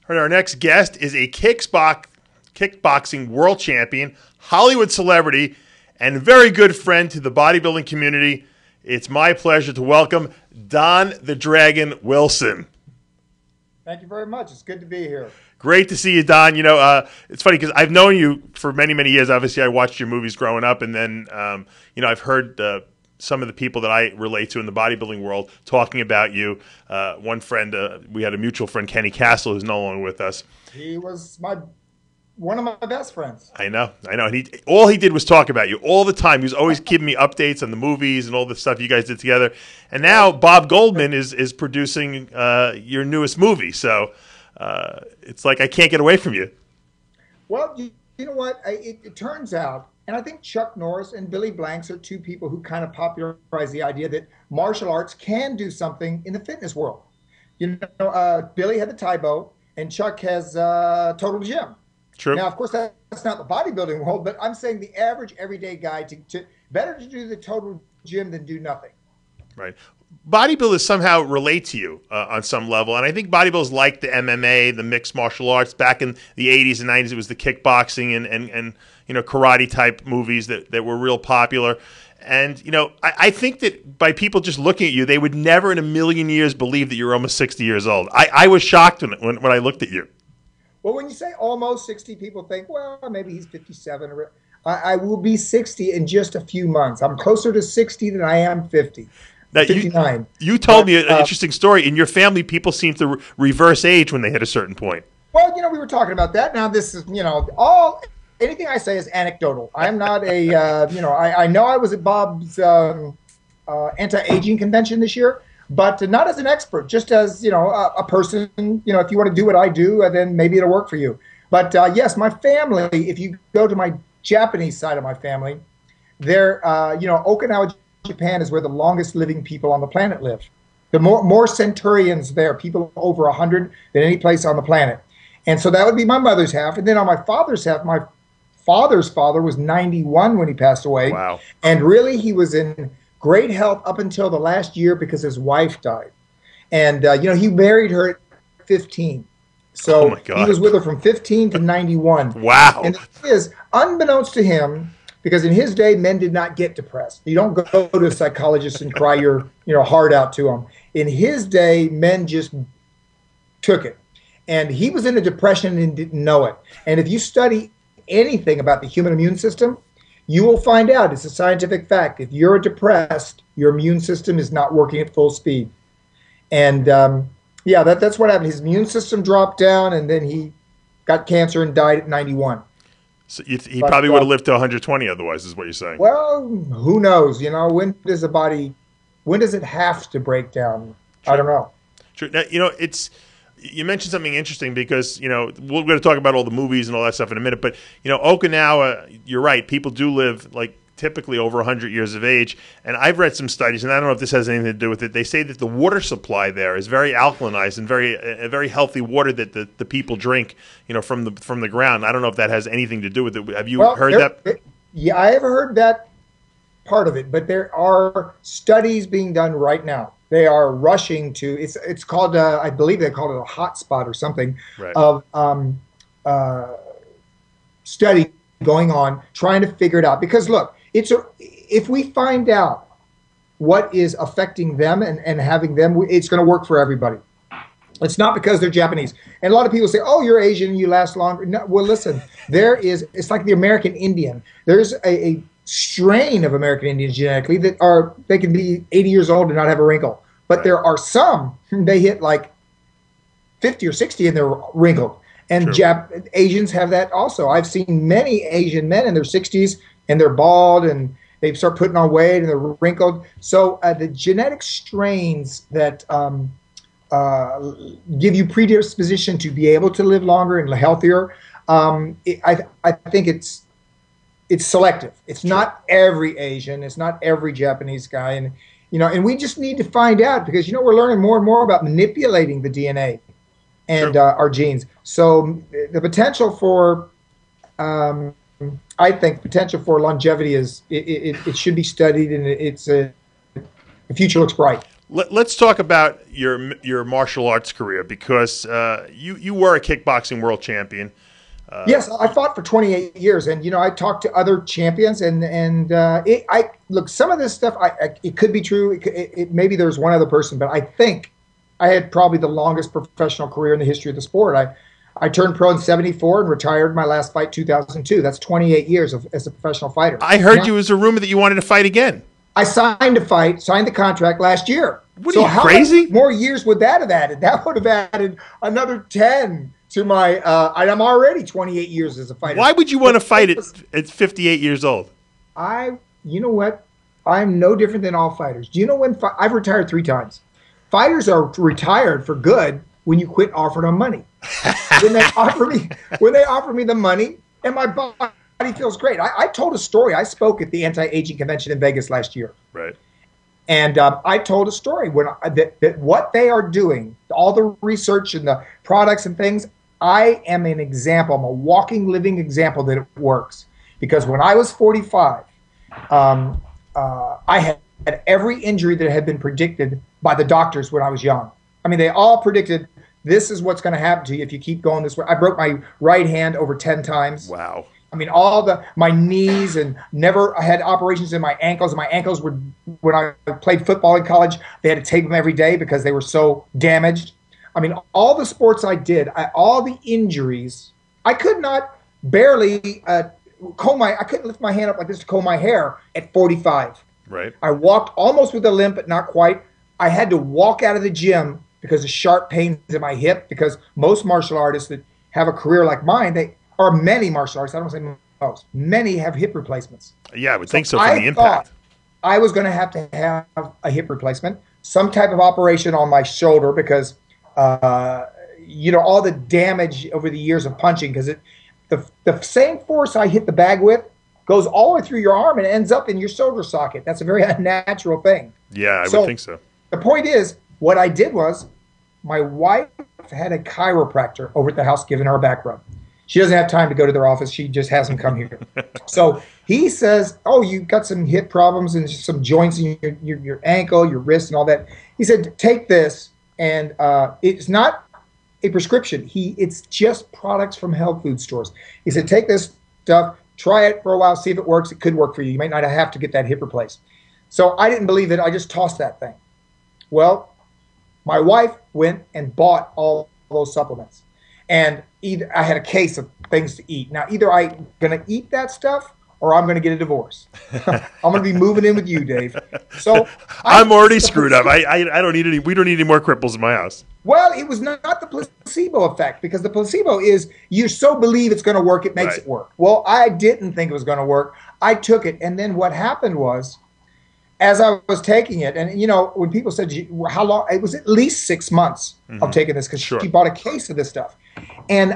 All right, our next guest is a kickboxing world champion, Hollywood celebrity, and very good friend to the bodybuilding community. It's my pleasure to welcome Don the Dragon Wilson. Thank you very much. It's good to be here. Great to see you, Don. You know, it's funny because I've known you for many, many years. Obviously, I watched your movies growing up, and then, I've heard some of the people that I relate to in the bodybuilding world talking about you. One friend, we had a mutual friend, Kenny Castle, who's no longer with us. He was one of my best friends. I know. And all he did was talk about you all the time. He was always giving me updates on the movies and all the stuff you guys did together. And now Bob Goldman is producing your newest movie. So it's like I can't get away from you. Well, you know what? It turns out, and I think Chuck Norris and Billy Blanks are two people who kind of popularized the idea that martial arts can do something in the fitness world. You know, Billy had the Taibo, and Chuck has Total Gym. True. Now, of course, that's not the bodybuilding world, but I'm saying the average everyday guy better to do the Total Gym than do nothing. Right. Bodybuilders somehow relate to you on some level, and I think bodybuilders like the MMA, the mixed martial arts. Back in the 80s and 90s, it was the kickboxing and karate type movies that were real popular. And I think that by people just looking at you, they would never in a million years believe that you're almost 60 years old. I was shocked when I looked at you. Well, when you say almost 60, people think, well, maybe he's 57. I will be 60 in just a few months. I'm closer to 60 than I am 50. Now, 59. You told me an interesting story. In your family, people seem to reverse age when they hit a certain point. Well, we were talking about that. Now, this is, anything I say is anecdotal. I'm not a, I know I was at Bob's anti-aging convention this year, but not as an expert, just as, a person, if you want to do what I do, then maybe it'll work for you. But yes, my family, if you go to my Japanese side of my family, they're, Okinawa, Japan is where the longest living people on the planet live. The more centurions there, people over 100 than any place on the planet. And so that would be my mother's half. And then on my father's half, my father's father was 91 when he passed away. Wow. And really, he was in great health up until the last year because his wife died. And, he married her at 15. So he was with her from 15 to 91. Wow. And it is, unbeknownst to him, because in his day, men did not get depressed. You don't go to a psychologist and cry your heart out to him. In his day, men just took it. And he was in a depression and didn't know it. And if you study anything about the human immune system, you will find out, it's a scientific fact, if you're depressed, your immune system is not working at full speed. And that's what happened. His immune system dropped down, and then he got cancer and died at 91. So he probably would have lived to 120 otherwise, is what you're saying. Well, who knows? When does it have to break down? True. I don't know. True. Now, you mentioned something interesting because, we're going to talk about all the movies and all that stuff in a minute, but, Okinawa, you're right, people do live, like, typically over 100 years of age, and I've read some studies, and I don't know if this has anything to do with it. They say that the water supply there is very alkalinized and a very healthy water that the people drink, from the ground. I don't know if that has anything to do with it. Have you heard that? Yeah, I have heard that part of it, but there are studies being done right now. They are rushing to, it's called, I believe they call it a hotspot or something, right, of study going on, trying to figure it out. Because look, if we find out what is affecting them and having them, it's going to work for everybody. It's not because they're Japanese. And a lot of people say, oh, you're Asian, you last longer. No, well, listen, it's like the American Indian. There's a strain of American Indians genetically they can be 80 years old and not have a wrinkle. But there are some, they hit like 50 or 60 and they're wrinkled. And Asians have that also. I've seen many Asian men in their 60s and they're bald and they start putting on weight and they're wrinkled. So the genetic strains that give you predisposition to be able to live longer and healthier, I think it's selective. It's not every Asian. It's not every Japanese guy. And, and we just need to find out because, we're learning more and more about manipulating the DNA and our genes. So the potential for, I think, potential for longevity is, it should be studied, and the future looks bright. Let's talk about your martial arts career, because you were a kickboxing world champion. Yes, I fought for 28 years, and I talked to other champions, and I look, some of this stuff, it could be true. Maybe there's one other person, but I think I had probably the longest professional career in the history of the sport. I turned pro in '74 and retired my last fight 2002. That's 28 years as a professional fighter. I heard you was a rumor that you wanted to fight again. I signed the contract last year. What are you, crazy? How many more years would that have added? That would have added another 10 to my. I'm already 28 years as a fighter. Why would you want to fight at 58 years old? You know what? I'm no different than all fighters. Do you know when I've retired 3 times? Fighters are retired for good when you quit offering them money. when they offer me the money, and my body feels great. I told a story. I spoke at the anti-aging convention in Vegas last year. Right. And I told a story that what they are doing, all the research and the products and things, I am an example. I'm a walking, living example that it works. Because when I was 45, I had every injury that had been predicted by the doctors when I was young. I mean, they all predicted this is what's going to happen to you if you keep going this way. I broke my right hand over 10 times. Wow. I mean, my knees, and I had operations in my ankles. My ankles were, when I played football in college, they had to take them every day because they were so damaged. I mean, all the sports I did, all the injuries, I could not barely I couldn't lift my hand up like this to comb my hair at 45. Right. I walked almost with a limp, but not quite. I had to walk out of the gym because of sharp pains in my hip, because most martial artists that have a career like mine, many martial artists, I don't say most, many have hip replacements. Yeah, I would think so from the impact. I was going to have a hip replacement, some type of operation on my shoulder, because, all the damage over the years of punching, because the same force I hit the bag with goes all the way through your arm and ends up in your shoulder socket. That's a very unnatural thing. Yeah, I would think so. The point is, what I did was, my wife had a chiropractor over at the house giving her a back rub. She doesn't have time to go to their office. She just has them come here. So he says, oh, you've got some hip problems and some joints in your ankle, your wrist, and all that. He said, take this, and it's not a prescription. It's just products from health food stores. He said, take this stuff, try it for a while, see if it works. It could work for you. You might not have to get that hip replaced. So I didn't believe it. I just tossed that thing. Well, my wife went and bought all those supplements. And I had a case of things to eat. Now, either I'm going to eat that stuff or I'm going to get a divorce. I'm going to be moving in with you, Dave. So I'm already screwed up. I don't need any. We don't need any more cripples in my house. Well, it was not the placebo effect, because the placebo is you so believe it's going to work, it makes it work. Well, I didn't think it was going to work. I took it, and then what happened was, as I was taking it, and when people said how long, it was at least 6 months of taking this, because she bought a case of this stuff. And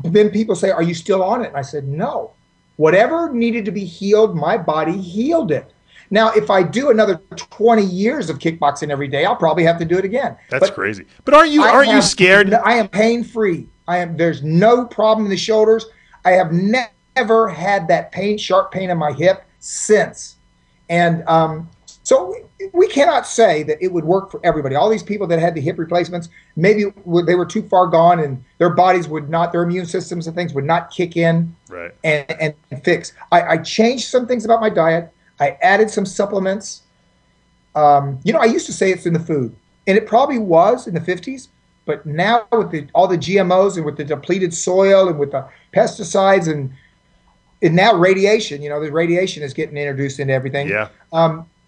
then people say, are you still on it? And I said, no. Whatever needed to be healed, my body healed it. Now, if I do another 20 years of kickboxing every day, I'll probably have to do it again. That's crazy. But aren't you scared? I am pain-free. There's no problem in the shoulders. I have never had that sharp pain in my hip since. And so we cannot say that it would work for everybody. All these people that had the hip replacements, maybe they were too far gone and their bodies would not, their immune systems and things would not kick in and fix. I changed some things about my diet. I added some supplements. I used to say it's in the food, and it probably was in the 50s. But now with all the GMOs and with the depleted soil and with the pesticides and now radiation, the radiation is getting introduced into everything. Yeah.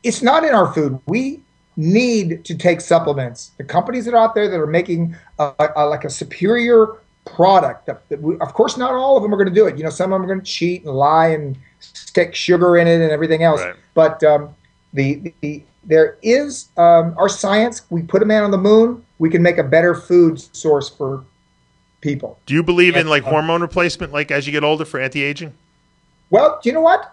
It's not in our food. We need to take supplements. The companies that are out there that are making like a superior product, of course, not all of them are going to do it. Some of them are going to cheat and lie and stick sugar in it and everything else. Right. But there is our science. We put a man on the moon. We can make a better food source for people. Do you believe in like hormone replacement, like as you get older, for anti-aging? Well, you know what?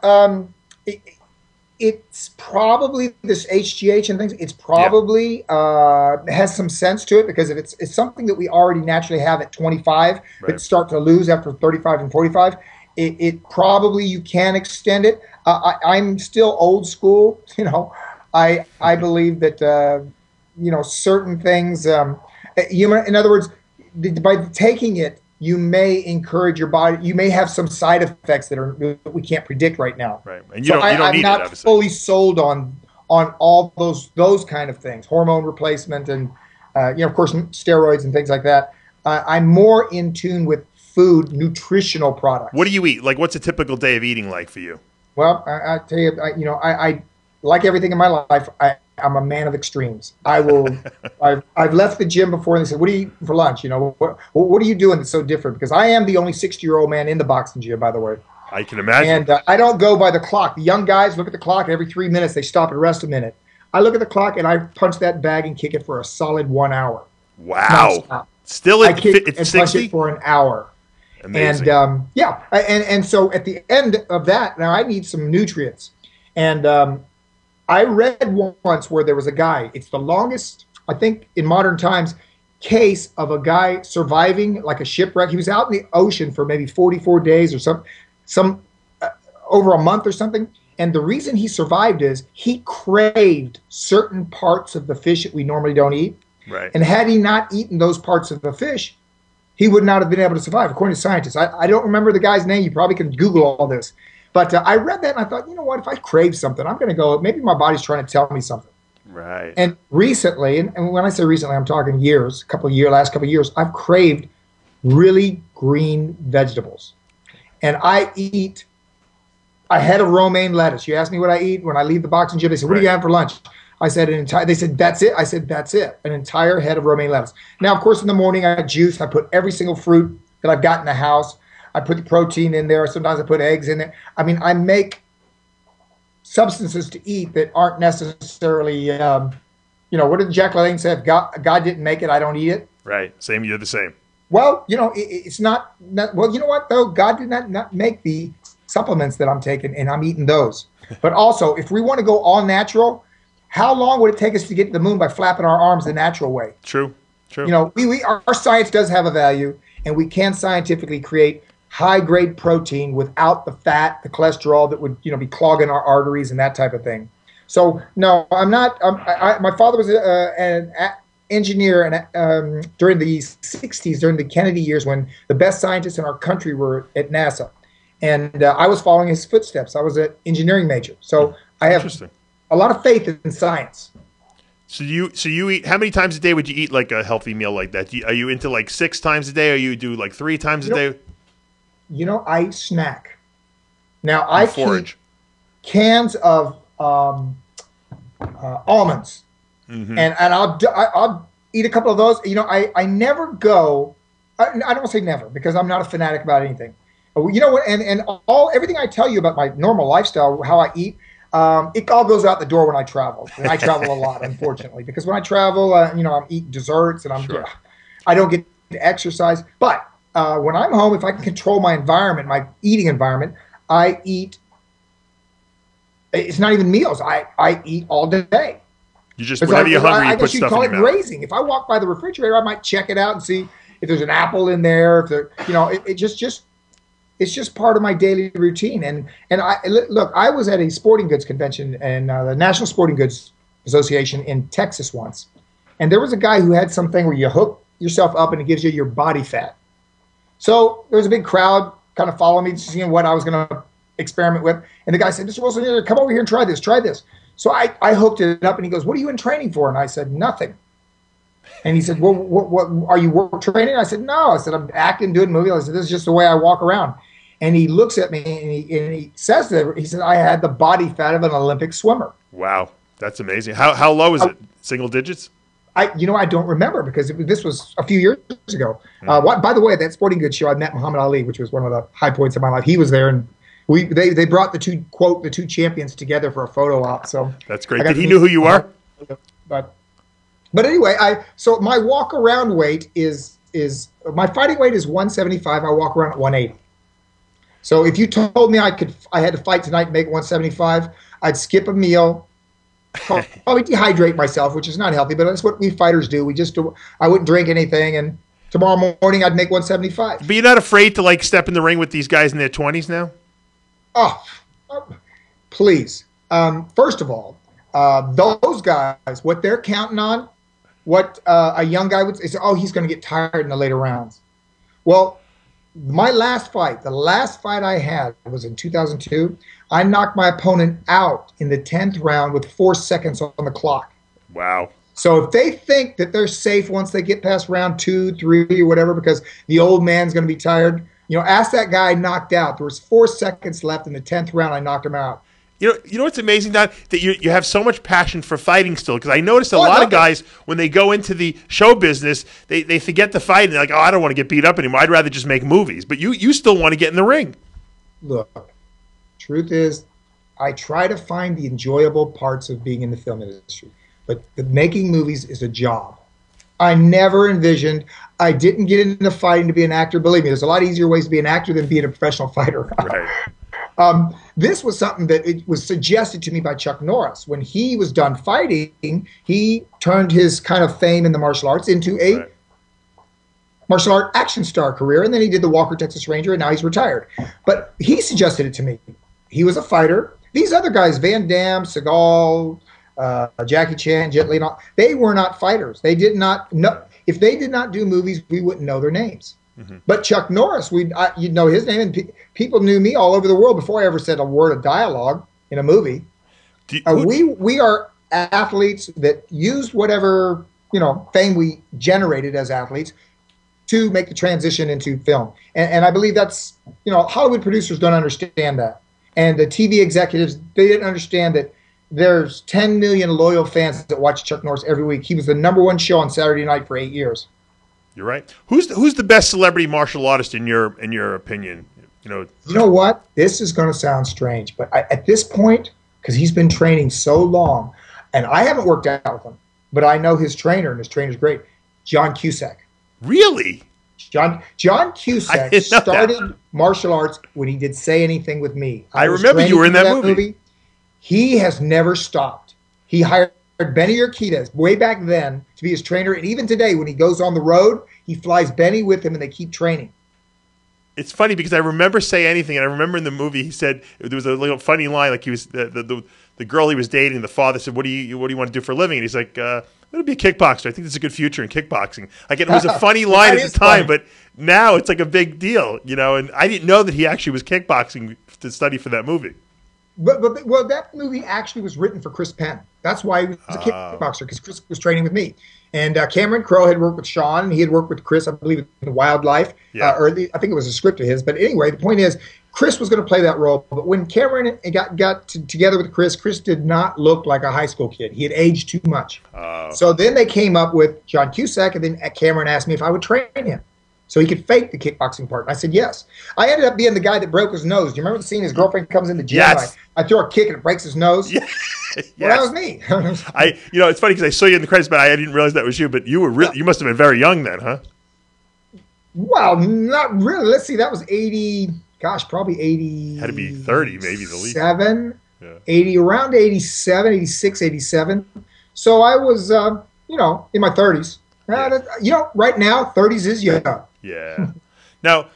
It's probably this HGH and things. It's probably has some sense to it, because if it's something that we already naturally have at 25, but start to lose after 35 and 45, it probably you can extend it. I'm still old school. I believe that certain things. In other words, by taking it, you may encourage your body. You may have some side effects that we can't predict right now. Right, and you don't need I'm it, not obviously. fully sold on all those kind of things, hormone replacement, and of course, steroids and things like that. I'm more in tune with food, nutritional products. What do you eat? Like, what's a typical day of eating like for you? Well, I tell you, I like everything in my life. I'm a man of extremes. I've left the gym before, and they said, "What do you eat for lunch?" What are you doing that's so different? Because I am the only 60-year-old man in the boxing gym, by the way. I can imagine. And I don't go by the clock. The young guys look at the clock, and every 3 minutes they stop and rest a minute. I look at the clock, and I punch that bag and kick it for a solid 1 hour. Wow. Non-stop. Still I kick it's and 60? punch it for an hour. Amazing. And and so at the end of that, now I need some nutrients. And I read once where there was a guy. It's the longest, I think, in modern times, case of a guy surviving like a shipwreck. He was out in the ocean for maybe 44 days or some over a month or something. And the reason he survived is he craved certain parts of the fish that we normally don't eat. Right. And had he not eaten those parts of the fish, he would not have been able to survive, according to scientists. I don't remember the guy's name. You probably can Google all this. But I read that and I thought, you know what? If I crave something, I'm going to go, maybe my body's trying to tell me something. Right. And recently, and when I say recently, I'm talking years, last couple of years, I've craved really green vegetables. And I eat a head of romaine lettuce. You ask me what I eat when I leave the boxing gym. They say, "What do you have for lunch?" I said, they said, "That's it." I said, "That's it." An entire head of romaine lettuce. Now, of course, in the morning I juice. I put every single fruit that I've got in the house. I put the protein in there. Sometimes I put eggs in there. I mean, I make substances to eat that aren't necessarily, what did Jack LaLanne say? If God didn't make it, I don't eat it. Right. Same. You're the same. Well, it's not, well, you know what, though? God did not make the supplements that I'm taking, and I'm eating those. But also, if we want to go all natural, how long would it take us to get to the moon by flapping our arms the natural way? True. Our science does have a value, and we can scientifically create high-grade protein without the fat, the cholesterol that would, be clogging our arteries and that type of thing. So, no, I'm not. My father was an engineer during the 60s, during the Kennedy years, when the best scientists in our country were at NASA. And I was following his footsteps. I was an engineering major. So I have a lot of faith in science. So you eat, how many times a day would you eat like a healthy meal like that? Are you into like 6 times a day, or you do like 3 times a day? I snack. Now I forage. Keep cans of almonds, and I'll eat a couple of those. I never go. I don't want to say never, because I'm not a fanatic about anything. You know what? And everything I tell you about my normal lifestyle, how I eat, it all goes out the door when I travel. And I travel a lot, unfortunately, because when I travel, I'm eating desserts, and I don't get to exercise. But when I'm home, if I can control my environment, my eating environment, I eat. It's not even meals. I eat all day. You just, whenever you're hungry, you put stuff in your mouth. I guess you'd call it grazing. If I walk by the refrigerator, I might check it out and see if there's an apple in there. If there, it's just part of my daily routine. And look, I was at a sporting goods convention and the National Sporting Goods Association in Texas once, and there was a guy who had something where you hook yourself up and it gives you your body fat. So there was a big crowd kind of following me, seeing what I was going to experiment with. And the guy said, "Mr. Wilson, come over here and try this. Try this." So I hooked it up, and he goes, "What are you in training for?" And I said, "Nothing." And he said, "Well, what are you work training?" I said, "No." I said, "I'm acting, doing movies." I said, "This is just the way I walk around." And he looks at me and he says that, he said, "I had the body fat of an Olympic swimmer." Wow, that's amazing. How low is it? Single digits? I don't remember, because this was a few years ago. By the way, at that sporting goods show, I met Muhammad Ali, which was one of the high points of my life. He was there, and they brought the two champions together for a photo op. So that's great. Did he know who you are? But anyway, so my walk around weight is my fighting weight is 175. I walk around at 180. So if you told me I had to fight tonight and make 175, I'd skip a meal, probably dehydrate myself, which is not healthy, but that's what we fighters do. I wouldn't drink anything, and tomorrow morning I'd make 175. But you're not afraid to like step in the ring with these guys in their 20s now? Oh, please. First of all, those guys, what they're counting on what a young guy would say, oh, he's going to get tired in the later rounds. Well, my last fight, the last fight I had was in 2002. I knocked my opponent out in the 10th round with 4 seconds on the clock. Wow. So if they think that they're safe once they get past round 2, 3, or whatever, because the old man's going to be tired, you know, ask that guy knocked out. There was 4 seconds left in the 10th round. I knocked him out. You know what's amazing, Don? That you have so much passion for fighting still. Because I noticed a lot of guys, when they go into the show business, they forget the fight. And they're like, oh, I don't want to get beat up anymore. I'd rather just make movies. But you still want to get in the ring. Look, truth is, I try to find the enjoyable parts of being in the film industry. But making movies is a job. I never envisioned, I didn't get into fighting to be an actor. Believe me, there's a lot easier ways to be an actor than being a professional fighter. Right. This was something that it was suggested to me by Chuck Norris. When he was done fighting, he turned his kind of fame in the martial arts into a martial art action star career, and then he did the Walker, Texas Ranger, and now he's retired. But he suggested it to me. He was a fighter. These other guys, Van Damme, Seagal, Jackie Chan, Jet Li, they were not fighters. They did not know. If they did not do movies, we wouldn't know their names. Mm-hmm. But Chuck Norris, you'd know his name, and people knew me all over the world before I ever said a word of dialogue in a movie. We are athletes that used whatever fame we generated as athletes to make the transition into film. And I believe that's Hollywood producers don't understand that, and the TV executives, they didn't understand that. There's 10 million loyal fans that watch Chuck Norris every week. He was the #1 show on Saturday night for 8 years. You're right. Who's the best celebrity martial artist in your opinion? You know what? This is going to sound strange, but at this point, because he's been training so long, and I haven't worked out with him, but I know his trainer, and his trainer's great, John Cusack. Really? John Cusack started martial arts when he did Say Anything with Me. I remember you were in that movie. He has never stopped. He hired Benny Urquidez way back then to be his trainer, and even today when he goes on the road, he flies Benny with him, and they keep training. It's funny because I remember Say Anything, and I remember in the movie he said there was a little funny line, like he was the girl he was dating. The father said, "What do you want to do for a living?" And he's like, "I'm going to be a kickboxer. I think there's a good future in kickboxing." Like it was a funny line at the time, but now it's like a big deal, And I didn't know that he actually was kickboxing to study for that movie. But that movie actually was written for Chris Penn. That's why he was a kickboxer, because Chris was training with me. And Cameron Crowe had worked with Sean, and he had worked with Chris, I believe, in Wildlife. Yeah. I think it was a script of his. But anyway, the point is, Chris was going to play that role. But when Cameron got together with Chris did not look like a high school kid. He had aged too much. So then they came up with John Cusack, and then Cameron asked me if I would train him, so he could fake the kickboxing part. And I said yes. I ended up being the guy that broke his nose. Do you remember the scene? His girlfriend comes in the gym. Yes. I throw a kick and it breaks his nose. Yeah. Well, that was me. It's funny because I saw you in the credits, but I didn't realize that was you. But you were you must have been very young then, huh? Well, not really. Let's see. That was 80. Gosh, probably 80. Had to be 30, maybe the least. 80, around 87, 86, 87. So I was, in my 30s. Yeah. Right now, 30s is young. Yeah. Now,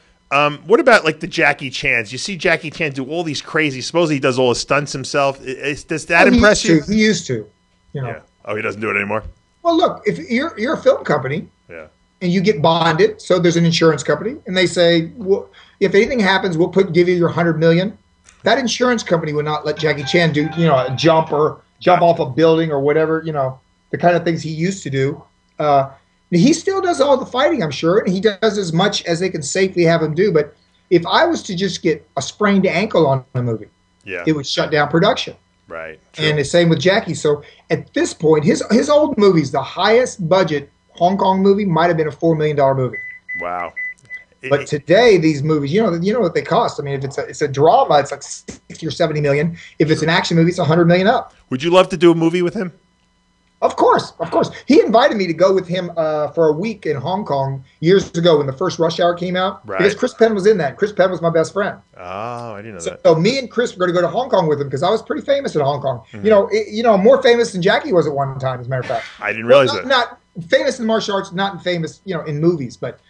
what about like the Jackie Chans? You see Jackie Chan do all these crazy. Supposedly he does all his stunts himself. Does that impress you? He used to. Yeah. Oh, he doesn't do it anymore. Well, look, if you're a film company, yeah, and you get bonded, so there's an insurance company, and they say, well, if anything happens, we'll give you your $100 million. That insurance company would not let Jackie Chan do, a jump off a building or whatever, the kind of things he used to do. He still does all the fighting, I'm sure, and he does as much as they can safely have him do. But if I was to just get a sprained ankle on a movie, it would shut down production. Right. True. And the same with Jackie. So at this point, his old movies, the highest budget Hong Kong movie might have been a $4 million movie. Wow. But today, these movies, you know what they cost. I mean, if it's a drama, it's like 60 or 70 million. If it's an action movie, it's 100 million up. Would you love to do a movie with him? Of course. He invited me to go with him for a week in Hong Kong years ago when the first Rush Hour came out. Right. Because Chris Penn was in that. Chris Penn was my best friend. Oh, I didn't know that. So me and Chris were going to go to Hong Kong with him because I was pretty famous in Hong Kong. Mm-hmm. More famous than Jackie was at one time, as a matter of fact. I didn't realize that. Not famous in martial arts, not famous, in movies. But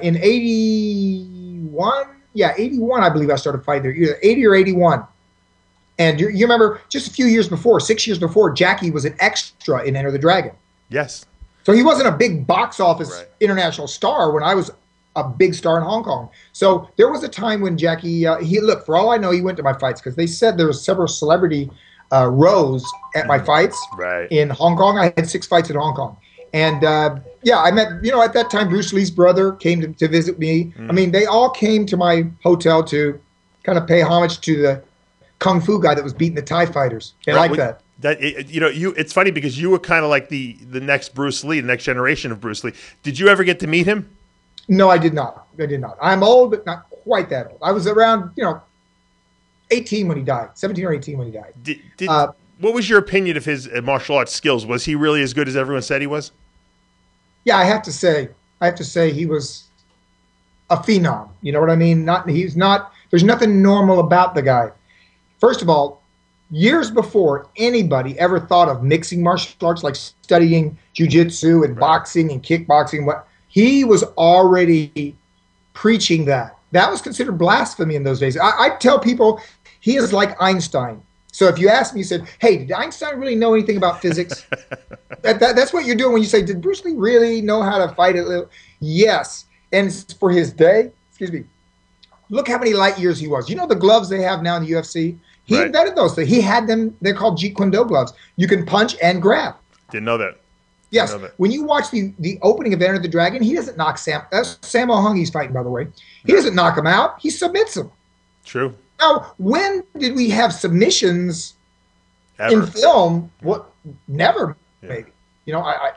in 81, 81, I believe I started fighting there. Either 80 or 81. And you remember just a few years before, 6 years before, Jackie was an extra in Enter the Dragon. Yes. So he wasn't a big box office Right. international star when I was a big star in Hong Kong. So there was a time when Jackie, look, for all I know, he went to my fights because they said there were several celebrity rows at my fights. Right. In Hong Kong. I had 6 fights in Hong Kong. And yeah, I met, at that time, Bruce Lee's brother came to visit me. I mean, they all came to my hotel to kind of pay homage to the Kung Fu guy that was beating the Thai fighters. They Right. like that. It's funny because you were kind of like the next Bruce Lee, the next generation of Bruce Lee. Did you ever get to meet him? No, I did not. I did not. I'm old, but not quite that old. I was around, 18 when he died, 17 or 18 when he died. What was your opinion of his martial arts skills? Was he really as good as everyone said he was? Yeah, I have to say he was a phenom. You know what I mean? There's nothing normal about the guy. First of all, years before anybody ever thought of mixing martial arts, like studying jiu-jitsu and boxing and kickboxing, he was already preaching that. That was considered blasphemy in those days. I tell people he is like Einstein. So if you ask me, you said, hey, did Einstein really know anything about physics? That's what you're doing when you say, did Bruce Lee really know how to fight it? Yes. And for his day, look how many light years he was. You know the gloves they have now in the UFC? He invented those things. He had them. They're called Jeet Kune Do gloves. You can punch and grab. Didn't know that. Yes. When you watch the opening of Enter the Dragon, he doesn't knock that's Sammo Hung he's fighting, by the way. He doesn't knock him out. He submits him. True. Now, when did we have submissions in film? What? Never, maybe. I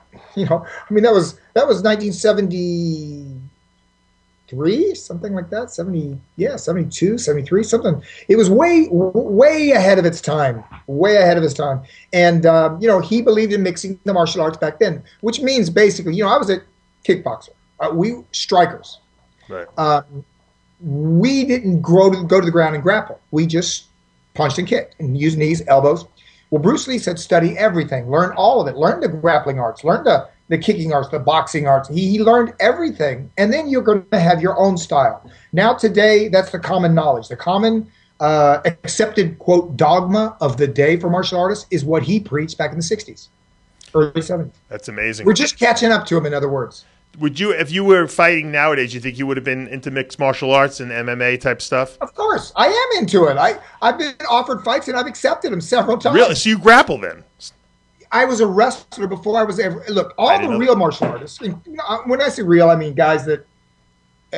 mean, that was 1973, something like that. 72, 73, something. It was way ahead of its time. Way ahead of its time. And he believed in mixing the martial arts back then, which means basically, I was a kickboxer. We strikers. Right. We didn't go to the ground and grapple. We just punched and kicked and used knees, elbows. Well, Bruce Lee said study everything, learn all of it, learn the grappling arts, learn the kicking arts, the boxing arts. He learned everything, and then you're going to have your own style. Now today, that's the common knowledge. The common accepted, quote, dogma of the day for martial artists is what he preached back in the 60s, early 70s. That's amazing. We're just catching up to him, in other words. Would you, if you were fighting nowadays, you think you would have been into mixed martial arts and MMA type stuff? Of course. I am into it. I've been offered fights and I've accepted them several times. Really? So you grapple then? I was a wrestler before I was ever... Look, all the real martial artists, when I say real, I mean guys that...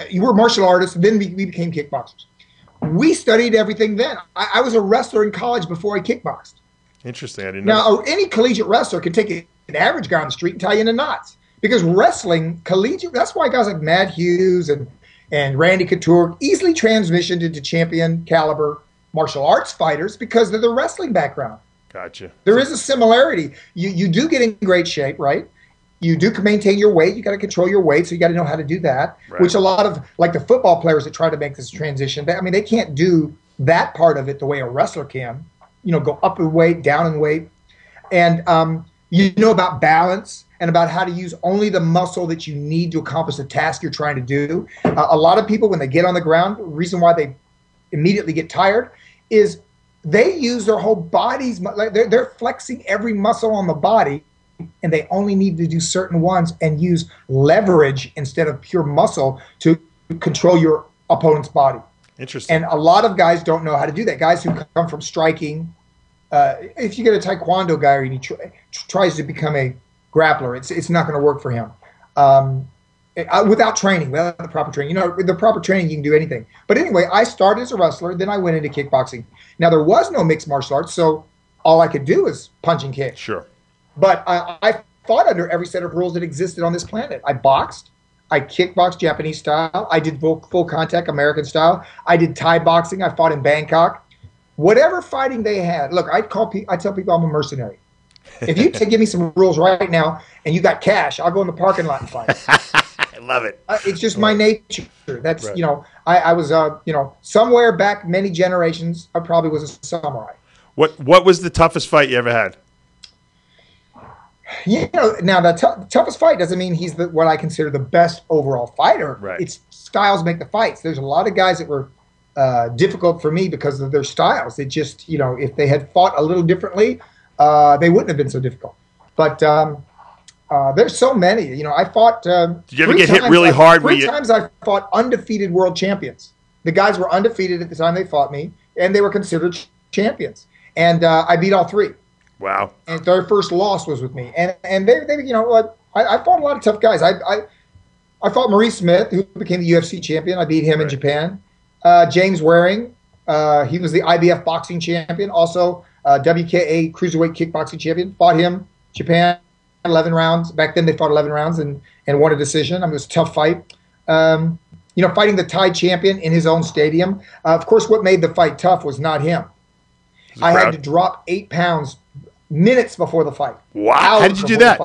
you were martial artists, then we became kickboxers. We studied everything then. I was a wrestler in college before I kickboxed. Interesting. I didn't know. Now, any collegiate wrestler can take an average guy on the street and tie you into knots. Because wrestling, collegiate, that's why guys like Matt Hughes and Randy Couture easily transitioned into champion caliber martial arts fighters because of the wrestling background. Gotcha. There is a similarity. You do get in great shape, right? You do maintain your weight. You got to control your weight, so you got to know how to do that, which a lot of, like the football players that try to make this transition, they can't do that part of it the way a wrestler can. Go up in weight, down in weight. And you know about balance and about how to use only the muscle that you need to accomplish the task you're trying to do. A lot of people, when they get on the ground, the reason why they immediately get tired is they use their whole bodies. They're flexing every muscle on the body, and they only need to do certain ones and use leverage instead of pure muscle to control your opponent's body. Interesting. And a lot of guys don't know how to do that. Guys who come from striking, if you get a taekwondo guy and he tries to become a grappler, it's not going to work for him without training, without the proper training. With the proper training, you can do anything. But anyway, I started as a wrestler, then I went into kickboxing. Now, there was no mixed martial arts, so all I could do was punch and kick. Sure. But I fought under every set of rules that existed on this planet. I boxed. I kickboxed Japanese style. I did full contact American style. I did Thai boxing. I fought in Bangkok. Whatever fighting they had. Look, I tell people I'm a mercenary. If you give me some rules right now and you got cash, I'll go in the parking lot and fight. I love it. It's just my nature. That's, I was, somewhere back many generations, I probably was a samurai. What was the toughest fight you ever had? Now the toughest fight doesn't mean he's what I consider the best overall fighter. Right. It's styles make the fights. There's a lot of guys that were difficult for me because of their styles. It just, if they had fought a little differently, they wouldn't have been so difficult. But There's so many. You know, I fought. Did you ever get hit really hard? Three times I fought undefeated world champions. The guys were undefeated at the time they fought me, and they were considered champions. And I beat all three. Wow. And their first loss was with me. And they you know, I fought a lot of tough guys. I fought Maurice Smith, who became the UFC champion. I beat him in Japan. James Waring, he was the IBF boxing champion, also WKA cruiserweight kickboxing champion. Fought him, Japan, 11 rounds. Back then they fought 11 rounds and won a decision. I mean, it was a tough fight. You know, fighting the Thai champion in his own stadium. Of course, what made the fight tough was not him. I had to drop 8 pounds minutes before the fight. Wow. How did you do that?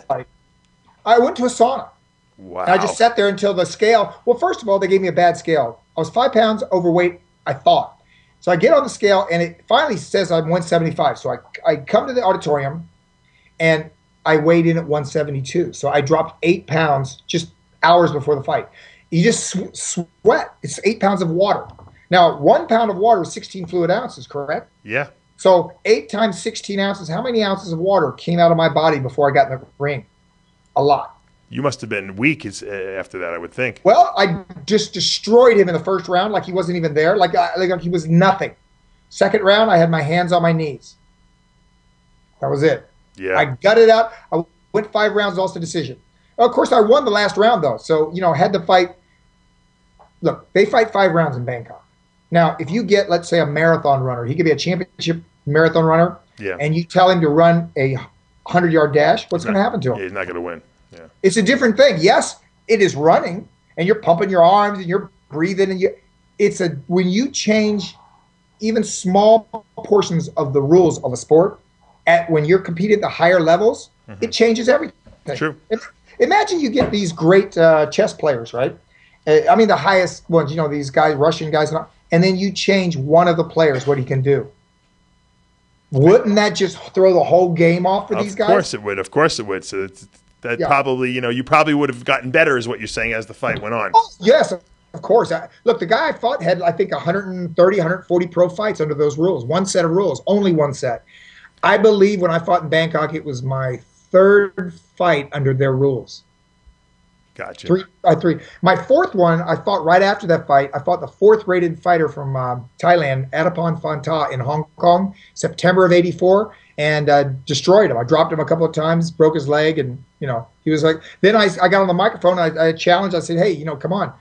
I went to a sauna. Wow. And I just sat there until the scale. Well, first of all, they gave me a bad scale. I was 5 pounds overweight, I thought. So I get on the scale, and it finally says I'm 175. So I come to the auditorium, and I weighed in at 172. So I dropped 8 pounds just hours before the fight. You just sweat. It's 8 pounds of water. Now, 1 pound of water is 16 fluid ounces, correct? Yeah. So 8 times 16 ounces, how many ounces of water came out of my body before I got in the ring? A lot. You must have been weak after that, I would think. Well, I just destroyed him in the first round like he wasn't even there, like he was nothing. Second round, I had my hands on my knees. That was it. Yeah. I gutted out. I went 5 rounds, lost the decision. Of course, I won the last round, though. So, you know, had to fight. Look, they fight 5 rounds in Bangkok. Now, if you get, let's say, a marathon runner, he could be a championship marathon runner, and you tell him to run a 100-yard dash, what's going to happen to him? Yeah, he's not going to win. Yeah. It's a different thing. Yes, it is running, and you're pumping your arms, and you're breathing, and when you change even small portions of the rules of a sport, when you're competing at the higher levels, it changes everything. True. Imagine you get these great chess players, right? I mean, the highest ones, you know, these guys, Russian guys, and then you change one of the players, what he can do. Wouldn't that just throw the whole game off for these guys? Of course it would. Of course it would. So that probably, you know, you probably would have gotten better, is what you're saying, as the fight went on. Oh, yes, of course. Look, the guy I fought had, I think, 130, 140 pro fights under those rules. One set of rules, only one set. I believe when I fought in Bangkok, it was my 3rd fight under their rules. Gotcha. Three. My 4th one, I fought right after that fight. I fought the 4th rated fighter from Thailand, Adapon Phanta, in Hong Kong, September of '84, and destroyed him. I dropped him a couple of times, broke his leg, and, you know, he was like, then I got on the microphone, I challenged, I said, hey, you know, come on,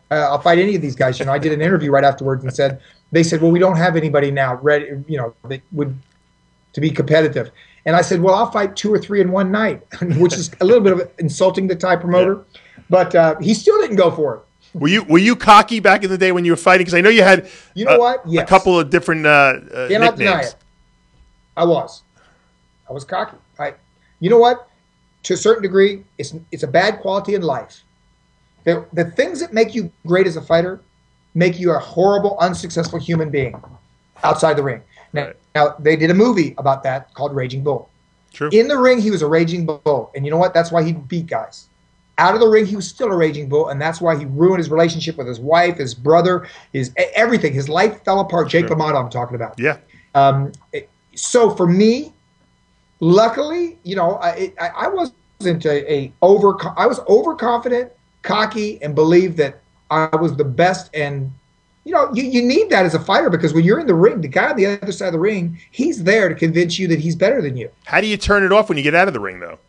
I'll fight any of these guys. You know, I did an interview right afterwards and they said, well, we don't have anybody now ready, you know, that would, to be competitive. And I said, well, I'll fight 2 or 3 in one night, which is a little bit of insulting the Thai promoter. Yeah. But he still didn't go for it. Were you cocky back in the day when you were fighting? Because I know you had Yes. a couple of different Cannot nicknames. deny it. I was cocky. You know what? To a certain degree, it's a bad quality in life. The things that make you great as a fighter make you a horrible, unsuccessful human being outside the ring. Now, they did a movie about that called Raging Bull. True. In the ring, he was a raging bull. And you know what? That's why he beat guys. Out of the ring, he was still a raging bull, and that's why he ruined his relationship with his wife, his brother, his everything. His life fell apart. Jake LaMotta, I'm talking about. Yeah. So for me, luckily, you know, I wasn't I was overconfident, cocky, and believed that I was the best. And you know, you need that as a fighter, because when you're in the ring, the guy on the other side of the ring, he's there to convince you that he's better than you. How do you turn it off when you get out of the ring, though?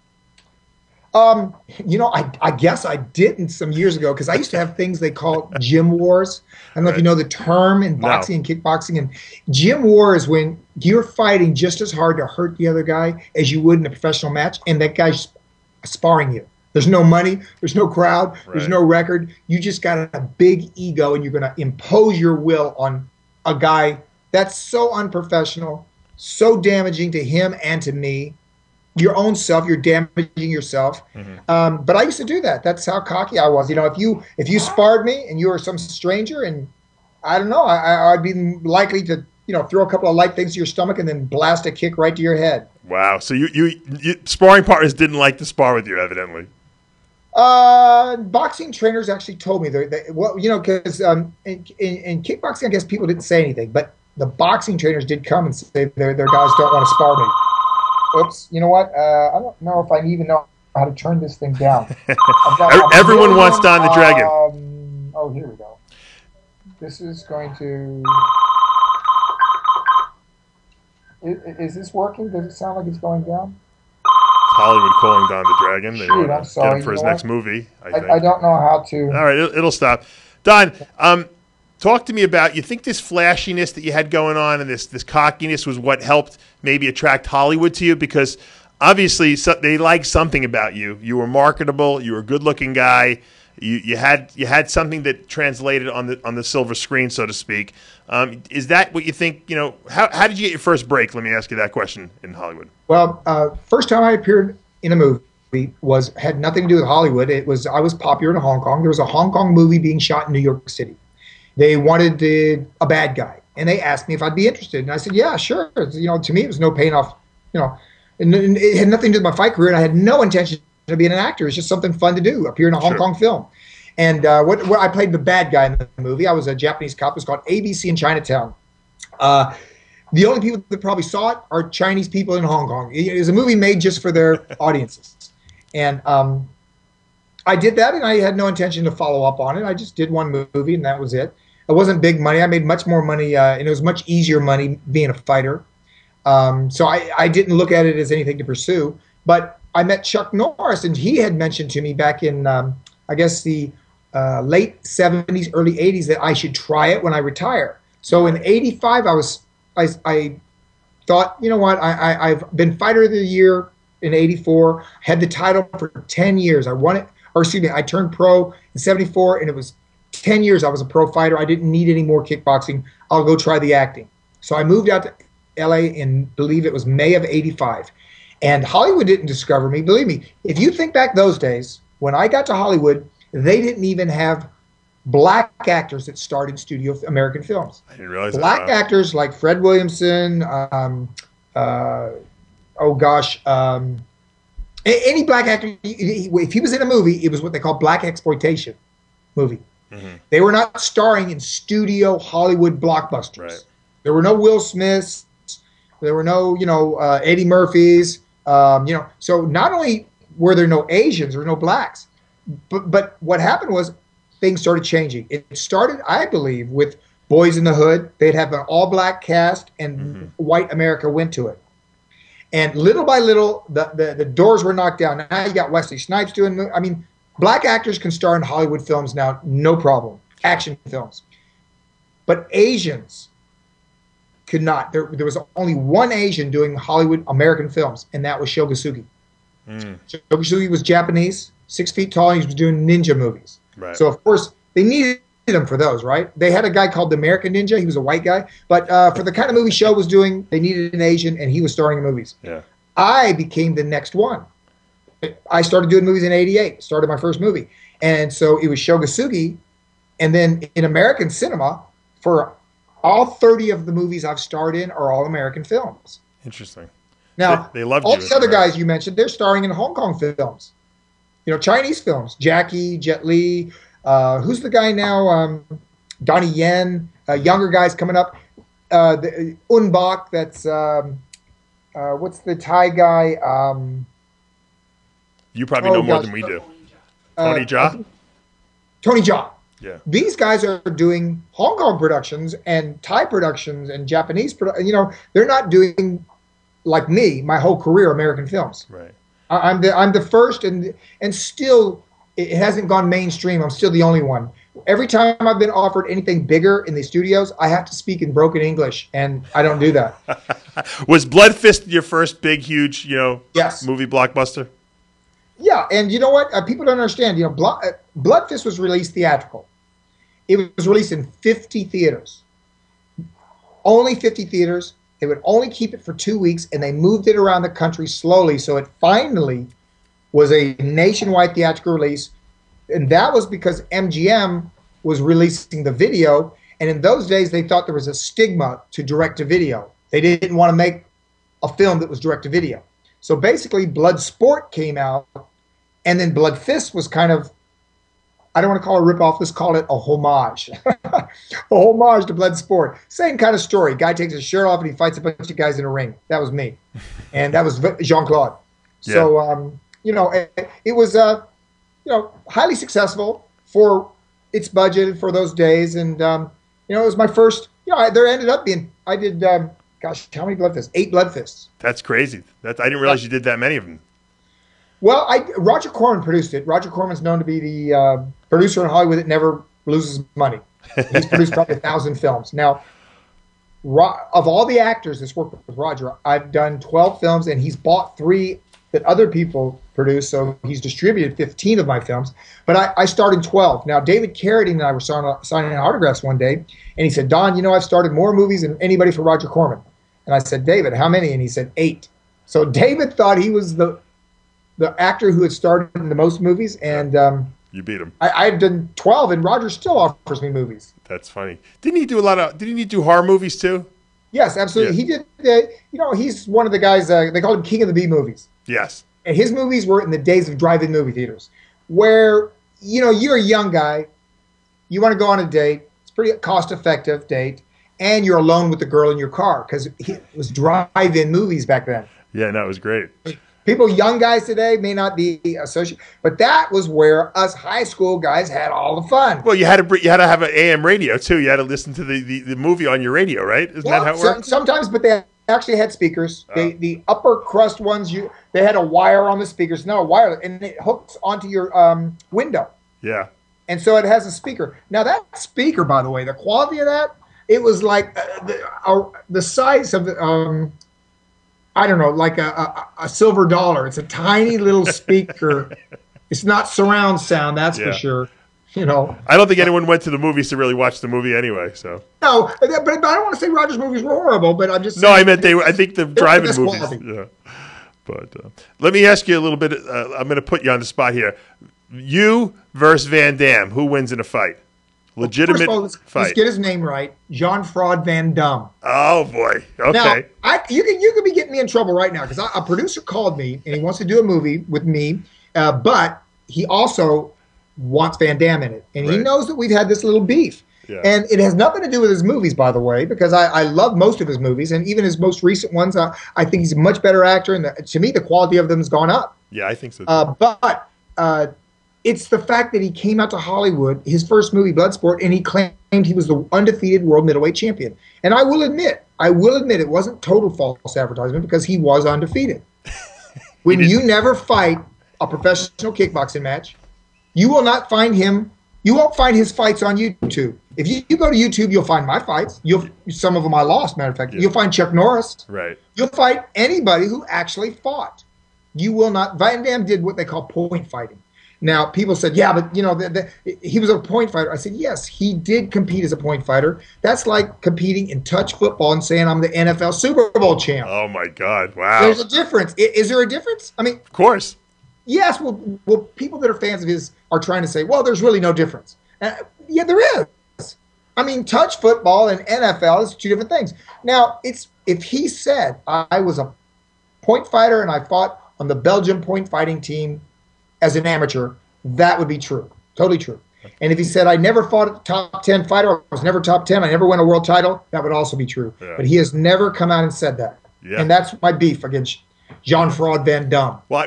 You know, I guess I didn't some years ago, because I used to have things they call gym wars. I don't know if you know the term in boxing and kickboxing. And gym war is when you're fighting just as hard to hurt the other guy as you would in a professional match, and that guy's sparring you. There's no money, there's no crowd, there's no record. You just got a big ego, and you're going to impose your will on a guy. That's so unprofessional, so damaging to him and to me. Your own self, you're damaging yourself. But I used to do that. That's how cocky I was. You know, if you sparred me and you were some stranger, and I don't know, I'd be likely to, you know, throw a couple of light things to your stomach and then blast a kick right to your head. Wow. So you sparring partners didn't like to spar with you, evidently. Boxing trainers actually told me well, you know, because in kickboxing, I guess people didn't say anything, but the boxing trainers did come and say their guys don't want to spar me. Oops, you know what? I don't know if I even know how to turn this thing down. Everyone wants Don the Dragon. Oh, here we go. This is going to... Is this working? Does it sound like it's going down? Hollywood calling Don the Dragon. They Shoot, want to get him for his next movie, I think. I don't know how to... All right, it'll stop. Don, talk to me about, you think this flashiness that you had going on and this cockiness was what helped maybe attract Hollywood to you? Because obviously they liked something about you. You were marketable. You were a good-looking guy. You had something that translated on the silver screen, so to speak. Is that what you think? How did you get your first break? Let me ask you that question in Hollywood. Well, first time I appeared in a movie had nothing to do with Hollywood. I was popular in Hong Kong. There was a Hong Kong movie being shot in New York City. They wanted a bad guy, and they asked me if I'd be interested, and I said, yeah, sure. To me, it was no pain off. And it had nothing to do with my fight career, and I had no intention of being an actor. It's just something fun to do, appear in a Hong Kong film. And what I played the bad guy in the movie. I was a Japanese cop. It was called ABC in Chinatown. The only people that probably saw it are Chinese people in Hong Kong. It was a movie made just for their audiences. And I did that, and I had no intention to follow up on it. I just did one movie, and that was it. It wasn't big money. I made much more money, and it was much easier money being a fighter. So I didn't look at it as anything to pursue. But I met Chuck Norris, and he had mentioned to me back in, I guess, the late 70s, early 80s, that I should try it when I retire. So in 85, I thought, you know what, I've been Fighter of the Year in 84, had the title for 10 years. I won it, or excuse me, I turned pro in 74, and it was 10 years I was a pro fighter. I didn't need any more kickboxing. I'll go try the acting. So I moved out to LA in, believe it was May of 85. And Hollywood didn't discover me. Believe me, if you think back those days, when I got to Hollywood, they didn't even have black actors that starred in studio American films. I didn't realize black actors like Fred Williamson, any black actor, if he was in a movie, it was what they call black exploitation movie. Mm-hmm. They were not starring in studio Hollywood blockbusters. Right. There were no Will Smiths. There were no, Eddie Murphys. So not only were there no Asians, there were no blacks, but what happened was things started changing. It started, I believe, with Boys in the Hood. They'd have an all-black cast, and white America went to it. And little by little, the doors were knocked down. Now you got Wesley Snipes doing. I mean, black actors can star in Hollywood films now, no problem. Action films, but Asians could not. There was only one Asian doing Hollywood American films, and that was Shogasugi. Shogasugi was Japanese, 6 feet tall, and he was doing ninja movies. Right. So, of course, they needed him for those, right? They had a guy called the American Ninja. He was a white guy. But for the kind of movie Show was doing, they needed an Asian, and he was starring in movies. Yeah. I became the next one. I started doing movies in 88, started my first movie. And so it was Shogasugi. And then in American cinema, for all 30 of the movies I've starred in are all American films. Interesting. Now, they loved all these other guys you mentioned, they're starring in Hong Kong films. Chinese films. Jackie, Jet Li. Who's the guy now? Donnie Yen. Younger guys coming up. Un Bak, that's, what's the Thai guy? You probably know more than we do. Tony Jaa? Tony Jaa. Yeah. These guys are doing Hong Kong productions and Thai productions and Japanese they're not doing, like me, my whole career, American films. Right. I'm the first, and still it hasn't gone mainstream. I'm still the only one. Every time I've been offered anything bigger in the studios, I have to speak in broken English, and I don't do that. Was Blood Fist your first big, huge, yes, movie blockbuster? Yeah, and you know what? People don't understand. Blood Fist was released theatrical. It was released in 50 theaters. Only 50 theaters. They would only keep it for 2 weeks, and they moved it around the country slowly, so it finally was a nationwide theatrical release. And that was because MGM was releasing the video, and in those days they thought there was a stigma to direct-to-video. They didn't want to make a film that was direct-to-video. So basically Blood Sport came out, and then Blood Fist was kind of, I don't want to call it a ripoff, let's call it a homage. A homage to Blood Sport. Same kind of story. Guy takes his shirt off and he fights a bunch of guys in a ring. That was me. And that was Jean-Claude. Yeah. So, it was highly successful for its budget for those days, and it was my first. There ended up being I did gosh, how many blood fists? 8 blood fists. That's crazy. I didn't realize you did that many of them. Well, Roger Corman produced it. Roger Corman's known to be the producer in Hollywood that never loses money. He's produced probably 1,000 films. Now, of all the actors that's worked with Roger, I've done 12 films, and he's bought 3 that other people produce, so he's distributed 15 of my films. But I started 12. Now, David Carradine and I were signing autographs one day, and he said, Don, I've started more movies than anybody for Roger Corman. And I said, David, how many? And he said, 8. So David thought he was the actor who had started in the most movies, and you beat him. I had done 12, and Roger still offers me movies. That's funny. Didn't he do horror movies too? Yes, absolutely. Yeah. He did. He's one of the guys. They call him King of the B movies. Yes. And his movies were in the days of drive-in movie theaters, where you're a young guy, you want to go on a date. It's a pretty cost-effective date, and you're alone with the girl in your car because it was drive-in movies back then. Yeah, no, it was great. People, young guys today, may not be associated, but that was where us high school guys had all the fun. Well, you had to have an AM radio too. You had to listen to the movie on your radio, right? Isn't that how it worked? Sometimes, but they actually had speakers. The upper crust ones, they had a wire on the speakers, not a wire, and it hooks onto your window. Yeah. And so it has a speaker. Now that speaker, by the way, the quality of that, it was like the size of I don't know, like a silver dollar. It's a tiny little speaker. It's not surround sound, that's for sure. I don't think anyone went to the movies to really watch the movie anyway. So no, but I don't want to say Roger's movies were horrible. But I'm just no. I meant I think the drive-in movies. Yeah. But let me ask you a little bit. I'm going to put you on the spot here. You versus Van Damme. Who wins in a fight? Legitimate first of all, let's get his name right. Jean-Claude Van Damme. Oh boy. Okay. Now, you could be getting me in trouble right now because a producer called me and he wants to do a movie with me, but he also wants Van Damme in it, and he knows that we've had this little beef. Yeah. And it has nothing to do with his movies, by the way, because I love most of his movies, and even his most recent ones. I think he's a much better actor, and to me, the quality of them has gone up. Yeah, I think so too. But it's the fact that he came out to Hollywood, his first movie, Bloodsport, and he claimed he was the undefeated world middleweight champion. And I will admit it wasn't total false advertisement because he was undefeated. When you never fight a professional kickboxing match, you will not find him. You won't find his fights on YouTube. If you go to YouTube, you'll find my fights. Some of them I lost, matter of fact. Yeah. You'll find Chuck Norris. Right. You'll find anybody who actually fought. You will not. Van Damme did what they call point fighting. Now, people said, yeah, but, he was a point fighter. I said, yes, he did compete as a point fighter. That's like competing in touch football and saying I'm the NFL Super Bowl champ. Oh, my God. Wow. There's a difference. Is there a difference? I mean, of course. Yes. Well, people that are fans of his are trying to say, well, there's really no difference. Yeah, there is. I mean, touch football and NFL is 2 different things. Now, if he said I was a point fighter and I fought on the Belgian point fighting team as an amateur, that would be true. Totally true. And if he said, I never fought a top 10 fighter, I was never top 10, I never won a world title, that would also be true. Yeah. But he has never come out and said that. Yeah. And that's my beef against Jean-Claude Van Damme. Well,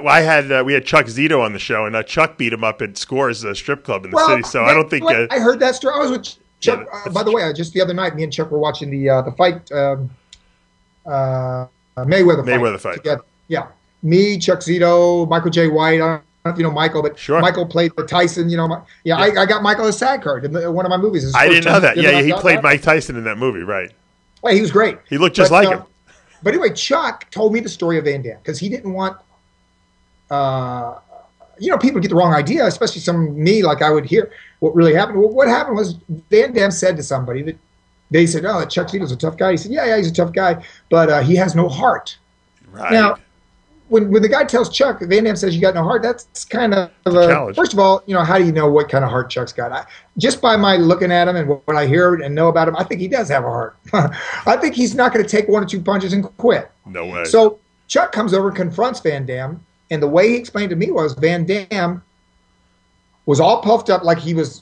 we had Chuck Zito on the show, and Chuck beat him up at Scores, a strip club in the city. So I don't think... I heard that story. I was with Chuck. By the way, just the other night, me and Chuck were watching the fight, Mayweather fight. Together. Yeah. Me, Chuck Zito, Michael J. White, I don't know if you know Michael, but sure. Michael played the Tyson. I got Michael as SAG card in one of my movies. I didn't know that. Yeah, he played Mike Tyson in that movie, right? Well, he was great. He looked just like him. But anyway, Chuck told me the story of Van Damme because he didn't want, people get the wrong idea, especially me, like I would hear what really happened. Well, what happened was Van Damme said to somebody that they said, "Oh, Chuck Zito's a tough guy." He said, "Yeah, he's a tough guy, but he has no heart." Right. Now, when the guy tells Chuck, Van Damme says you got no heart, that's kind of a challenge. First of all, how do you know what kind of heart Chuck's got? Just by my looking at him and what I hear and know about him, I think he does have a heart. I think he's not going to take 1 or 2 punches and quit. No way. So Chuck comes over and confronts Van Damme, and the way he explained to me was Van Damme was all puffed up like he was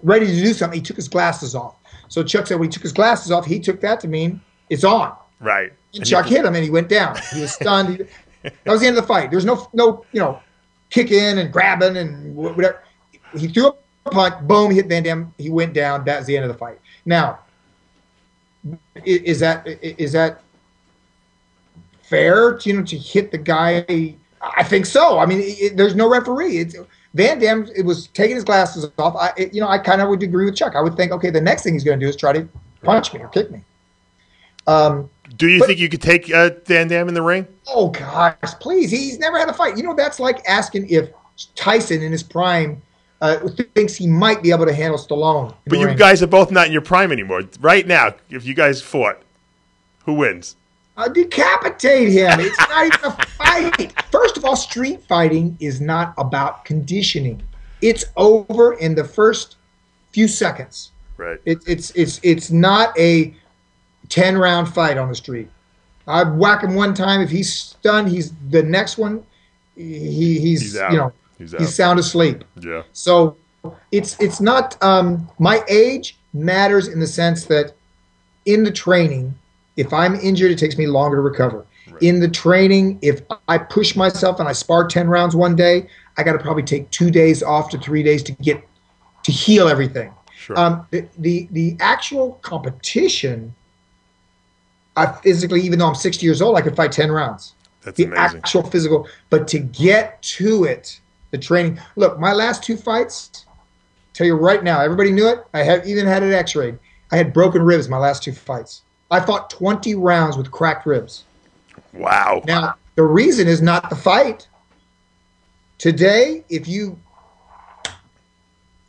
ready to do something. He took his glasses off. So Chuck said when he took his glasses off, he took that to mean it's on. Right. And Chuck hit him, and he went down. He was stunned. That was the end of the fight. There's no kicking and grabbing and whatever. He threw a punch. Boom! Hit Van Damme. He went down. That was the end of the fight. Now, is that fair? To hit the guy? I think so. I mean, there's no referee. Van Damme was taking his glasses off. I kind of would agree with Chuck. I would think, okay, the next thing he's going to do is try to punch me or kick me. Do you think you could take Van Damme in the ring? Oh, gosh, please. He's never had a fight. That's like asking if Tyson in his prime thinks he might be able to handle Stallone. But you guys are both not in your prime anymore. Right now, if you guys fought, who wins? Decapitate him. It's not even a fight. First of all, street fighting is not about conditioning. It's over in the first few seconds. Right. It's not a 10-round fight on the street. I'd whack him one time. If he's stunned, he's the next one. He's out. He's sound asleep. Yeah. So it's not. My age matters in the sense that in the training, if I'm injured, it takes me longer to recover. Right. In the training, if I push myself and I spar 10 rounds one day, I got to probably take 2 days off to 3 days to heal everything. Sure. The actual competition, I physically, even though I'm 60 years old, I could fight 10 rounds. That's amazing. Actual physical, but to get to it, the training. Look, my last 2 fights, tell you right now, everybody knew it. I have even had it x-rayed. I had broken ribs my last 2 fights. I fought 20 rounds with cracked ribs. Wow. Now, the reason is not the fight. Today, if you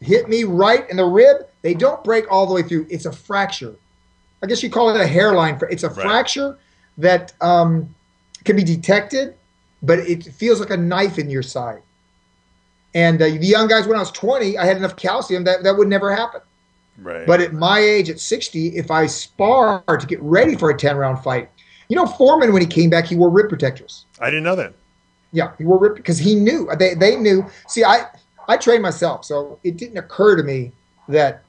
hit me right in the rib, they don't break all the way through. It's a fracture. I guess you call it a hairline. It's a fracture that can be detected, but it feels like a knife in your side. And the young guys, when I was 20, I had enough calcium that would never happen. Right. But at my age, at 60, if I spar to get ready for a 10-round fight, Foreman, when he came back, he wore rib protectors. I didn't know that. Yeah, he wore rib because he knew. They knew. See, I trained myself, so it didn't occur to me that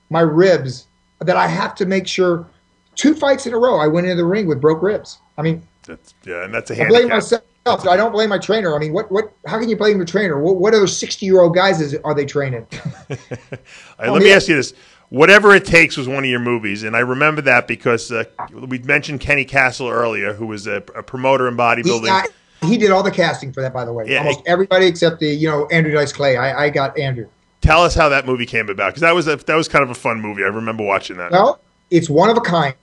my ribs, that I have to make sure 2 fights in a row I went into the ring with broke ribs. I mean, and that's a handicap. handicap. I blame myself. I don't blame my trainer. I mean, how can you blame your trainer? What other 60-year-old guys are they training? Let me ask you this. Whatever It Takes was one of your movies, and I remember that because we mentioned Kenny Castle earlier, who was a promoter in bodybuilding. He did all the casting for that, by the way. Yeah, almost everybody except the Andrew Dice Clay. I got Andrew. Tell us how that movie came about, because that was kind of a fun movie. I remember watching that. Well, it's one of a kind.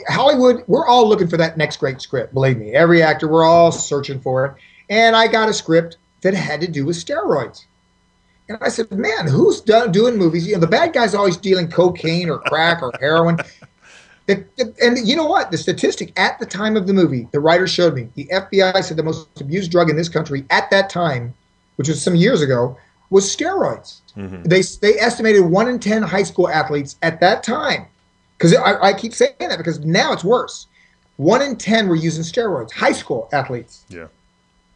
Hollywood, we're all looking for that next great script. Believe me, every actor, we're all searching for it. And I got a script that had to do with steroids. And I said, man, who's doing movies? The bad guy's always dealing cocaine or crack or heroin. And you know what? The statistic at the time of the movie, the writer showed me, the FBI said the most abused drug in this country at that time, which was some years ago, was steroids. Mm-hmm. They estimated 1 in 10 high school athletes at that time. Because I keep saying that because now it's worse. 1 in 10 were using steroids, high school athletes. Yeah.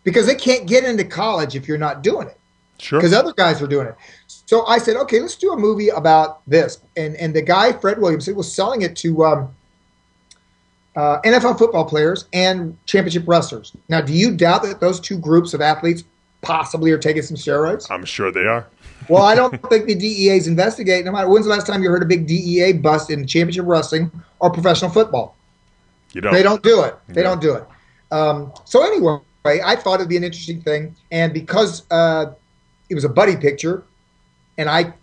Because they can't get into college if you're not doing it. Sure. Because other guys are doing it. So I said, okay, let's do a movie about this. And the guy, Fred Williamson, was selling it to NFL football players and championship wrestlers. Now, do you doubt that those 2 groups of athletes possibly are taking some steroids? I'm sure they are. Well, I don't think the DEA is investigating them. When's the last time you heard a big DEA bust in championship wrestling or professional football? You don't. They don't do it. They don't do it. So anyway, I thought it'd be an interesting thing. And because it was a buddy picture, and I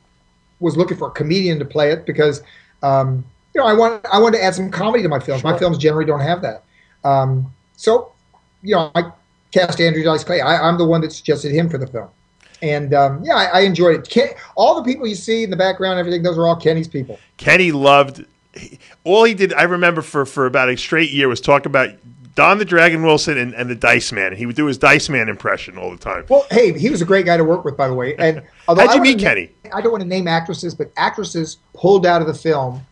was looking for a comedian to play it because, I wanted to add some comedy to my films. Sure. My films generally don't have that. I cast Andrew Dice Clay. I'm the one that suggested him for the film. And, I enjoyed it. All the people you see in the background, everything, those are all Kenny's people. Kenny loved – all he did, I remember, for about a straight year was talk about Don the Dragon Wilson and the Dice Man. And he would do his Dice Man impression all the time. Well, hey, he was a great guy to work with, by the way. And how'd you meet Kenny? I don't want to name actresses, but actresses pulled out of the film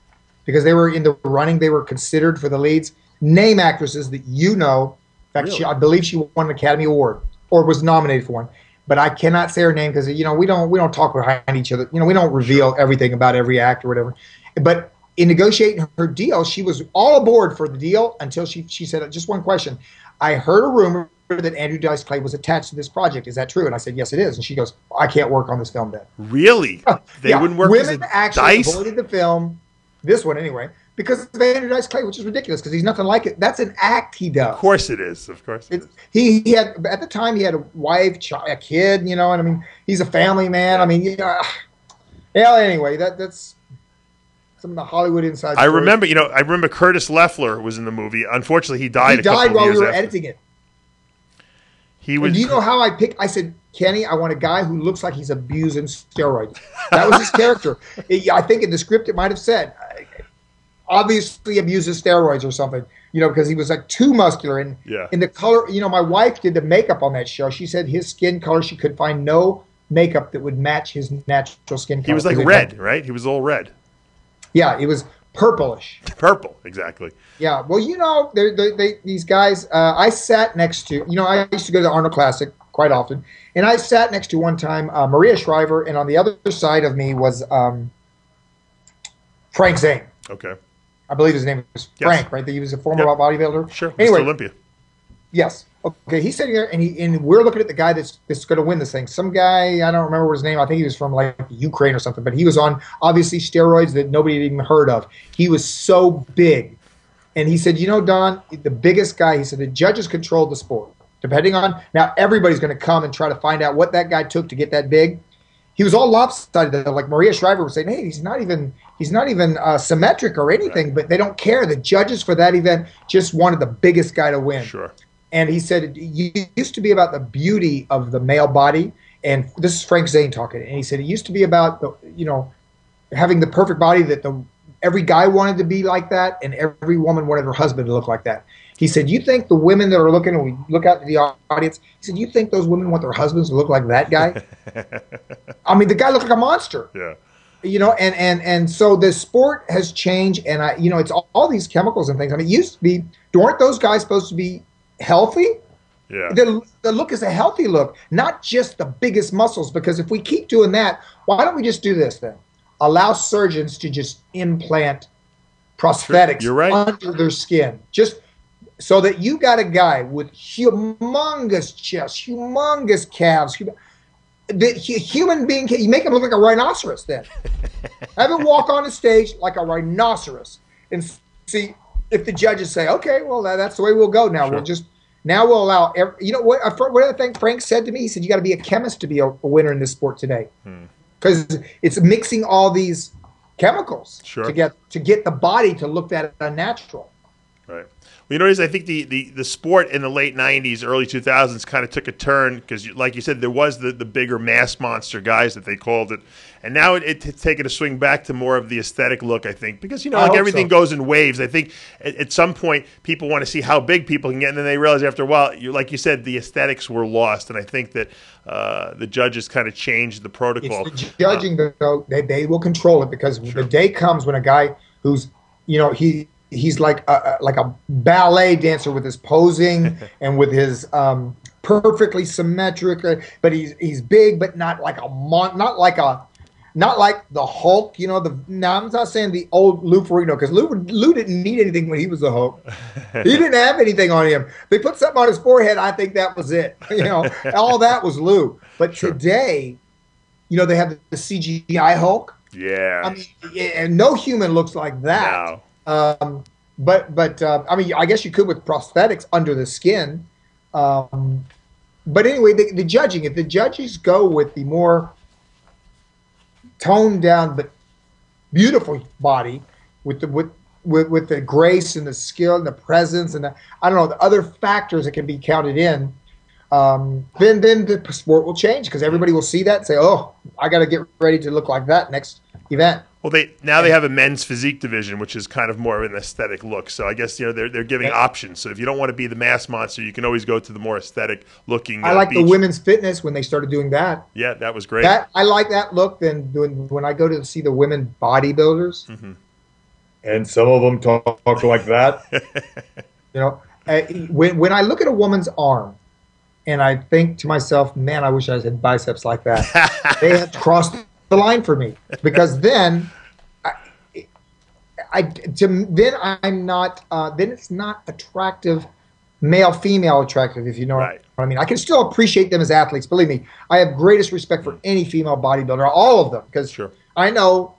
because they were in the running. They were considered for the leads. Name actresses that you know. In fact, really? I believe she won an Academy Award or was nominated for one. But I cannot say her name because we don't talk behind each other. We don't reveal everything about every act or whatever. But in negotiating her deal, she was all aboard for the deal until she said, just one question. I heard a rumor that Andrew Dice Clay was attached to this project. Is that true? And I said, yes, it is. And she goes, I can't work on this film then. Really? They wouldn't work as a Women actually Dice? avoided the film, this one anyway, because of Andrew Dice Clay, which is ridiculous because he's nothing like it. That's an act he does. Of course it is. Of course. He had, at the time, he had a wife, a kid, you know, and I mean, he's a family man. I mean, you know, yeah, anyway, that's some of the Hollywood inside stories. I remember Curtis Leffler was in the movie. Unfortunately, he died. He died while we were after. editing it. He was. And do you know how I picked? I said, Kenny, I want a guy who looks like he's abusing steroids. That was his character. I think in the script it might have said, obviously abuses steroids or something, you know, because he was like too muscular. And in the color, you know, my wife did the makeup on that show. She said his skin color, she could find no makeup that would match his natural skin color. He was like red, right? He was all red. Yeah, it was purplish. Purple, exactly. Yeah, well, you know, these guys, I sat next to, you know, I used to go to the Arnold Classic quite often, and I sat next to one time Maria Shriver, and on the other side of me was Frank Zane. Okay. I believe his name was Frank, right? He was a former bodybuilder. Sure, anyway, Mr. Olympia. Yes. Okay, he's sitting there, and we're looking at the guy that's going to win this thing. Some guy, I don't remember his name. I think he was from like Ukraine or something, but he was on obviously steroids that nobody had even heard of. He was so big, and he said, "You know, Don, the biggest guy." He said, "The judges controlled the sport. Depending on now, everybody's going to come and try to find out what that guy took to get that big." He was all lopsided. Like Maria Shriver was saying, "Hey, he's not even symmetric or anything." Right. But they don't care. The judges for that event just wanted the biggest guy to win. Sure. And he said it used to be about the beauty of the male body, and this is Frank Zane talking. And he said it used to be about the, you know, having the perfect body that every guy wanted to be like that, and every woman wanted her husband to look like that. He said, "You think the women that are looking, and we look out to the audience, he said, you think those women want their husbands to look like that guy?" I mean, the guy looked like a monster. Yeah. You know, and so the sport has changed, and you know, it's all these chemicals and things. I mean, it used to be, weren't those guys supposed to be healthy? Yeah. The look is a healthy look, not just the biggest muscles. Because if we keep doing that, why don't we just do this then? Allow surgeons to just implant prosthetics under their skin, just so that you got a guy with humongous chest, humongous calves. The human being, you make him look like a rhinoceros then. Have him walk on the stage like a rhinoceros and see if the judges say, okay, well, that's the way we'll go now. Sure. We'll allow, you know what I think Frank said to me? He said, you got to be a chemist to be a winner in this sport today. Because it's mixing all these chemicals to get the body to look that unnatural. Right. Well, you know what it is? I think the sport in the late 90s, early 2000s kind of took a turn because, like you said, there was the bigger mass monster guys that they called it. And now it's taken a swing back to more of the aesthetic look, I think. Because, you know, like everything goes in waves. I think at some point people want to see how big people can get, and then they realize after a while, like you said, the aesthetics were lost. And I think that the judges kind of changed the protocol. It's the judging, though, they will control it because the day comes when a guy who's, you know, he's like a ballet dancer with his posing and with his perfectly symmetric, but he's big, but not like the Hulk, you know. Now I'm not saying the old Lou Ferrigno, because Lou didn't need anything when he was the Hulk. He didn't have anything on him. They put something on his forehead. I think that was it. You know, all that was Lou. But today, you know, they have the CGI Hulk. Yeah. I mean, and no human looks like that. No. But I mean, I guess you could with prosthetics under the skin. But anyway, the judging, if the judges go with the more toned down but beautiful body, with the grace and the skill and the presence and the other factors that can be counted in, then the sport will change because everybody will see that and say, "Oh, I got to get ready to look like that next event." Well, they have a men's physique division, which is kind of more of an aesthetic look. So I guess, you know, they're giving options. So if you don't want to be the mass monster, you can always go to the more aesthetic looking. I like the women's fitness when they started doing that. Yeah, that was great. I like that look. Then when I go to see the women bodybuilders, and some of them talk like that. You know, when I look at a woman's arm, and I think to myself, man, I wish I had biceps like that. They have crossed the line for me, because then then I'm not. Then it's not attractive, male female attractive. If you know what I mean. I can still appreciate them as athletes. Believe me, I have greatest respect for any female bodybuilder, all of them, because I know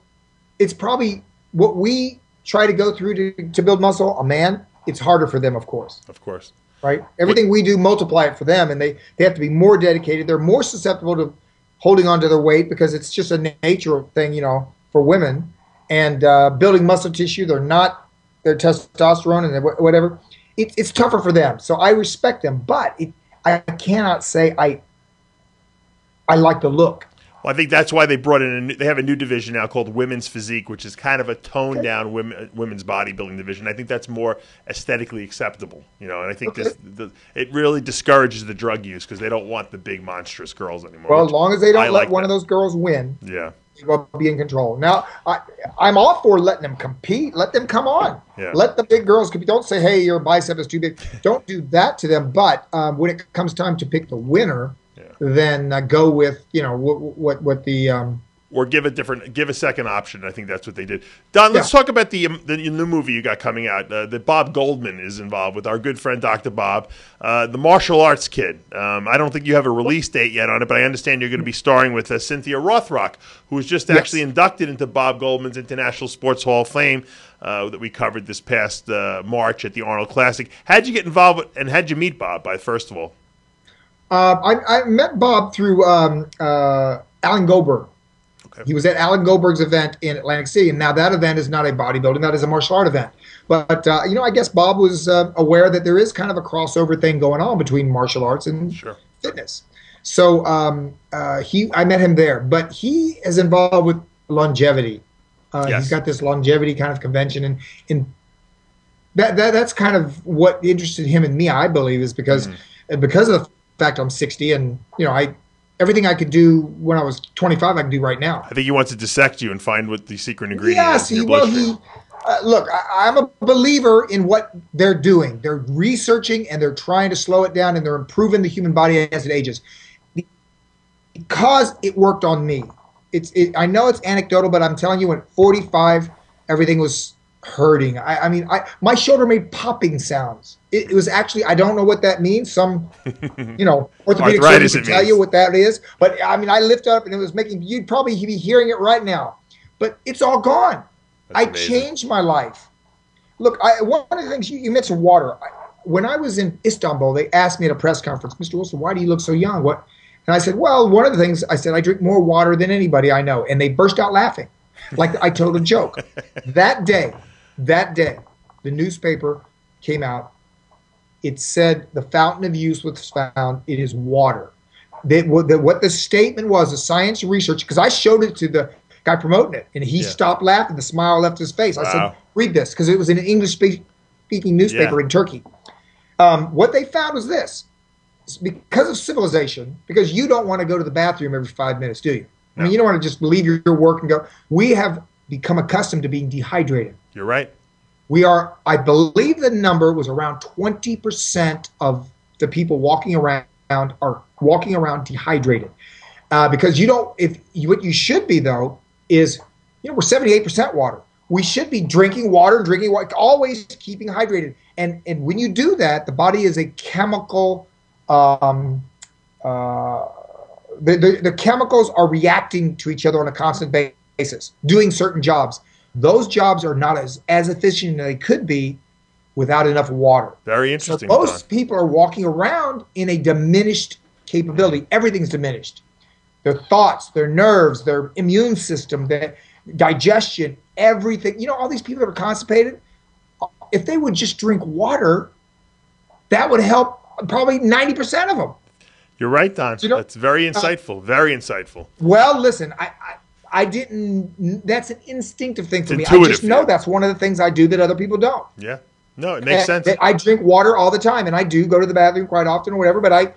it's probably what we try to go through to build muscle. A man, it's harder for them, of course. Of course. Right. Everything we do, multiply it for them, and they have to be more dedicated. They're more susceptible to holding on to their weight because it's just a nature thing, for women. And building muscle tissue, they're not their testosterone and whatever. It's tougher for them. So I respect them, but I cannot say I like the look. Well, I think that's why they brought in. They have a new division now called Women's Physique, which is kind of a toned down women's bodybuilding division. I think that's more aesthetically acceptable, And I think it really discourages the drug use because they don't want the big monstrous girls anymore. Well, as long as they don't let one of those girls win, they will be in control. Now, I'm all for letting them compete. Let them come on. Let the big girls compete. Don't say, "Hey, your bicep is too big." Don't do that to them. But when it comes time to pick the winner. Then go with what the or give a second option. I think that's what they did. Don, let's talk about the new movie you got coming out. That Bob Goldman is involved with, our good friend Dr. Bob, the martial arts kid. I don't think you have a release date yet on it, but I understand you're going to be starring with Cynthia Rothrock, who was just actually inducted into Bob Goldman's International Sports Hall of Fame that we covered this past March at the Arnold Classic. How'd you get involved and how'd you meet Bob? First of all. I met Bob through Alan Goldberg. Okay. He was at Alan Goldberg's event in Atlantic City, and now that event is not a bodybuilding, that is a martial art event. But, I guess Bob was aware that there is kind of a crossover thing going on between martial arts and fitness. So I met him there. But he is involved with longevity. He's got this longevity kind of convention, and that's kind of what interested him and me, I believe, is because of the fact I'm 60 and everything I could do when I was 25 I can do right now. I think he wants to dissect you and find what the secret ingredient is in your bloodstream. Look, I'm a believer in what they're doing. They're researching and they're trying to slow it down and they're improving the human body as it ages because it worked on me. I know it's anecdotal, but I'm telling you, at 45 everything was hurting. My shoulder made popping sounds. It was actually, I don't know what that means. Some, orthopedic surgeon can tell you what that is. But I lifted up and it was making, you'd probably be hearing it right now. But it's all gone. I changed my life. Look, one of the things, you mentioned water. When I was in Istanbul, they asked me at a press conference, "Mr. Wilson, why do you look so young?" And I said, well, one of the things, I said, I drink more water than anybody I know. And they burst out laughing. Like I told a joke. That day, the newspaper came out. It said the fountain of youth was found. It is water. What the statement was, the science research, because I showed it to the guy promoting it, and he stopped laughing. The smile left his face. I said, read this, because it was in an English-speaking newspaper in Turkey. What they found was this. Because of civilization, because you don't want to go to the bathroom every 5 minutes, do you? No. You don't want to just leave your work and go. We have become accustomed to being dehydrated. You're right. We are, I believe the number was around 20% of the people walking around are walking around dehydrated. Because what you should be, though, is, we're 78% water. We should be drinking water, always keeping hydrated. And when you do that, the body is a chemical, the chemicals are reacting to each other on a constant basis, doing certain jobs. Those jobs are not as efficient as they could be without enough water. Very interesting. So most people are walking around in a diminished capability. Everything's diminished. Their thoughts, their nerves, their immune system, their digestion, everything. All these people that are constipated, if they would just drink water, that would help probably 90% of them. You're right, Don. That's very insightful. Very insightful. Well, listen, I didn't. That's an instinctive thing for me. I just know that's one of the things I do that other people don't. Yeah. No, it makes sense. I drink water all the time, and I do go to the bathroom quite often or whatever. But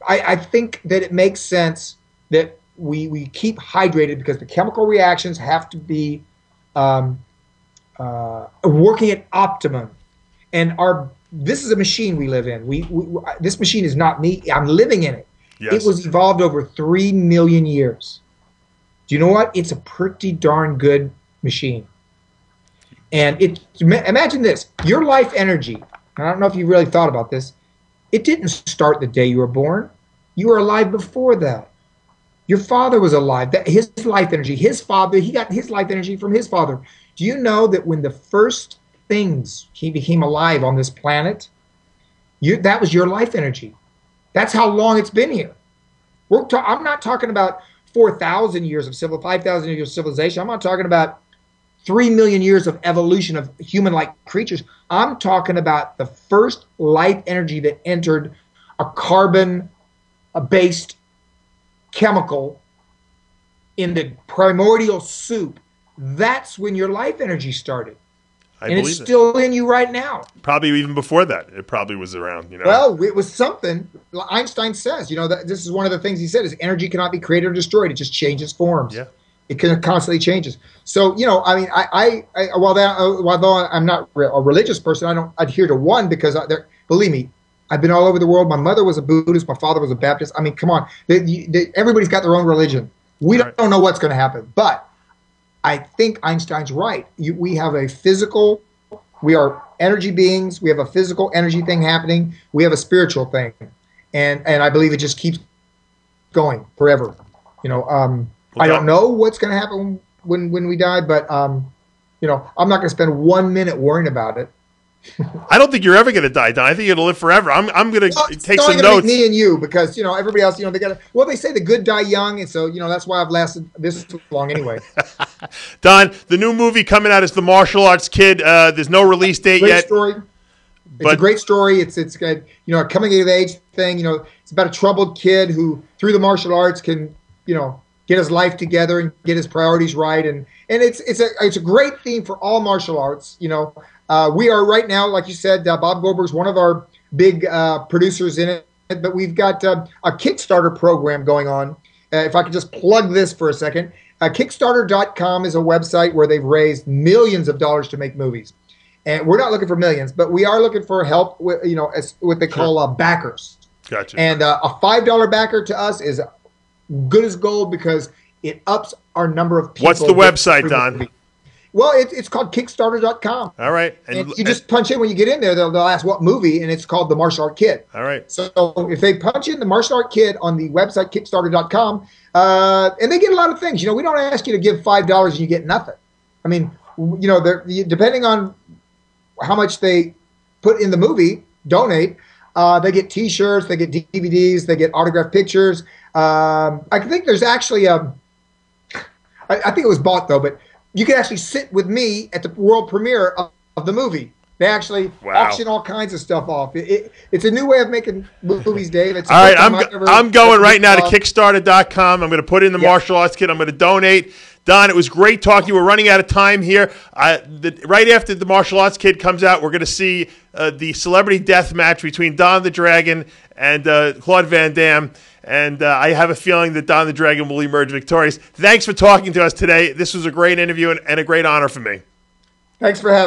I think that it makes sense that we keep hydrated because the chemical reactions have to be working at optimum, and this is a machine we live in. This machine is not me. I'm living in it. Yes. It was evolved over 3 million years. Do you know what? It's a pretty darn good machine. And imagine this, your life energy, I don't know if you really thought about this, it didn't start the day you were born. You were alive before that. Your father was alive. His life energy, his father, he got his life energy from his father. Do you know that when the first things he became alive on this planet, that was your life energy? That's how long it's been here. I'm not talking about 4,000 years of 5,000 years of civilization. I'm not talking about 3 million years of evolution of human-like creatures. I'm talking about the first life energy that entered a carbon-based chemical in the primordial soup. That's when your life energy started. And it's still in you right now. Probably even before that. It probably was around, you know. Well, it was something. Einstein says, you know, that this is one of the things he said is energy cannot be created or destroyed. It just changes forms. Yeah. It constantly changes. So, you know, I mean, although I'm not a religious person, I don't adhere to one because, believe me, I've been all over the world. My mother was a Buddhist. My father was a Baptist. I mean, come on. Everybody's got their own religion. We don't know what's going to happen. But I think Einstein's right. We have a physical, we are energy beings. We have a physical energy thing happening. We have a spiritual thing. And I believe it just keeps going forever. You know, I don't know what's going to happen when we die, but, you know, I'm not going to spend 1 minute worrying about it. I don't think you're ever going to die, Don. I think you're going to live forever. I'm going to take some notes. Me and you, because, you know, everybody else, you know, they say the good die young, and so, you know, that's why I've lasted this long anyway. Don, the new movie coming out is The Martial Arts Kid. There's no release date yet. Story. It's a great story. It's good, you know, a coming of age thing. You know, it's about a troubled kid who, through the martial arts, can, you know, get his life together and get his priorities right. And it's a great theme for all martial arts. You know, we are right now, like you said, Bob Goldberg's one of our big producers in it. But we've got a Kickstarter program going on. If I could just plug this for a second, Kickstarter.com is a website where they've raised millions of dollars to make movies. And we're not looking for millions, but we are looking for help with, you know, as what they call backers. Gotcha. And a $5 backer to us is good as gold because it ups our number of people. What's the website, Don? Well, it's called Kickstarter.com. All right. And you just punch in when you get in there, they'll ask what movie, and it's called The Martial Art Kid. All right. So if they punch in The Martial Art Kid on the website, Kickstarter.com, and they get a lot of things. You know, we don't ask you to give $5 and you get nothing. I mean, you know, depending on how much they put in the movie, donate, they get T-shirts, they get DVDs, they get autographed pictures. I think there's actually I think it was bought though, but you can actually sit with me at the world premiere of the movie. They actually auction all kinds of stuff off. It's a new way of making movies, Dave. All right, I'm going right now to Kickstarter.com. I'm going to put in the Martial Arts Kid. I'm going to donate. Don, it was great talking to you. We're running out of time here. Right after the Martial Arts Kid comes out, we're going to see the celebrity death match between Don the Dragon and Claude Van Damme. And I have a feeling that Don the Dragon will emerge victorious. Thanks for talking to us today. This was a great interview and a great honor for me. Thanks for having me.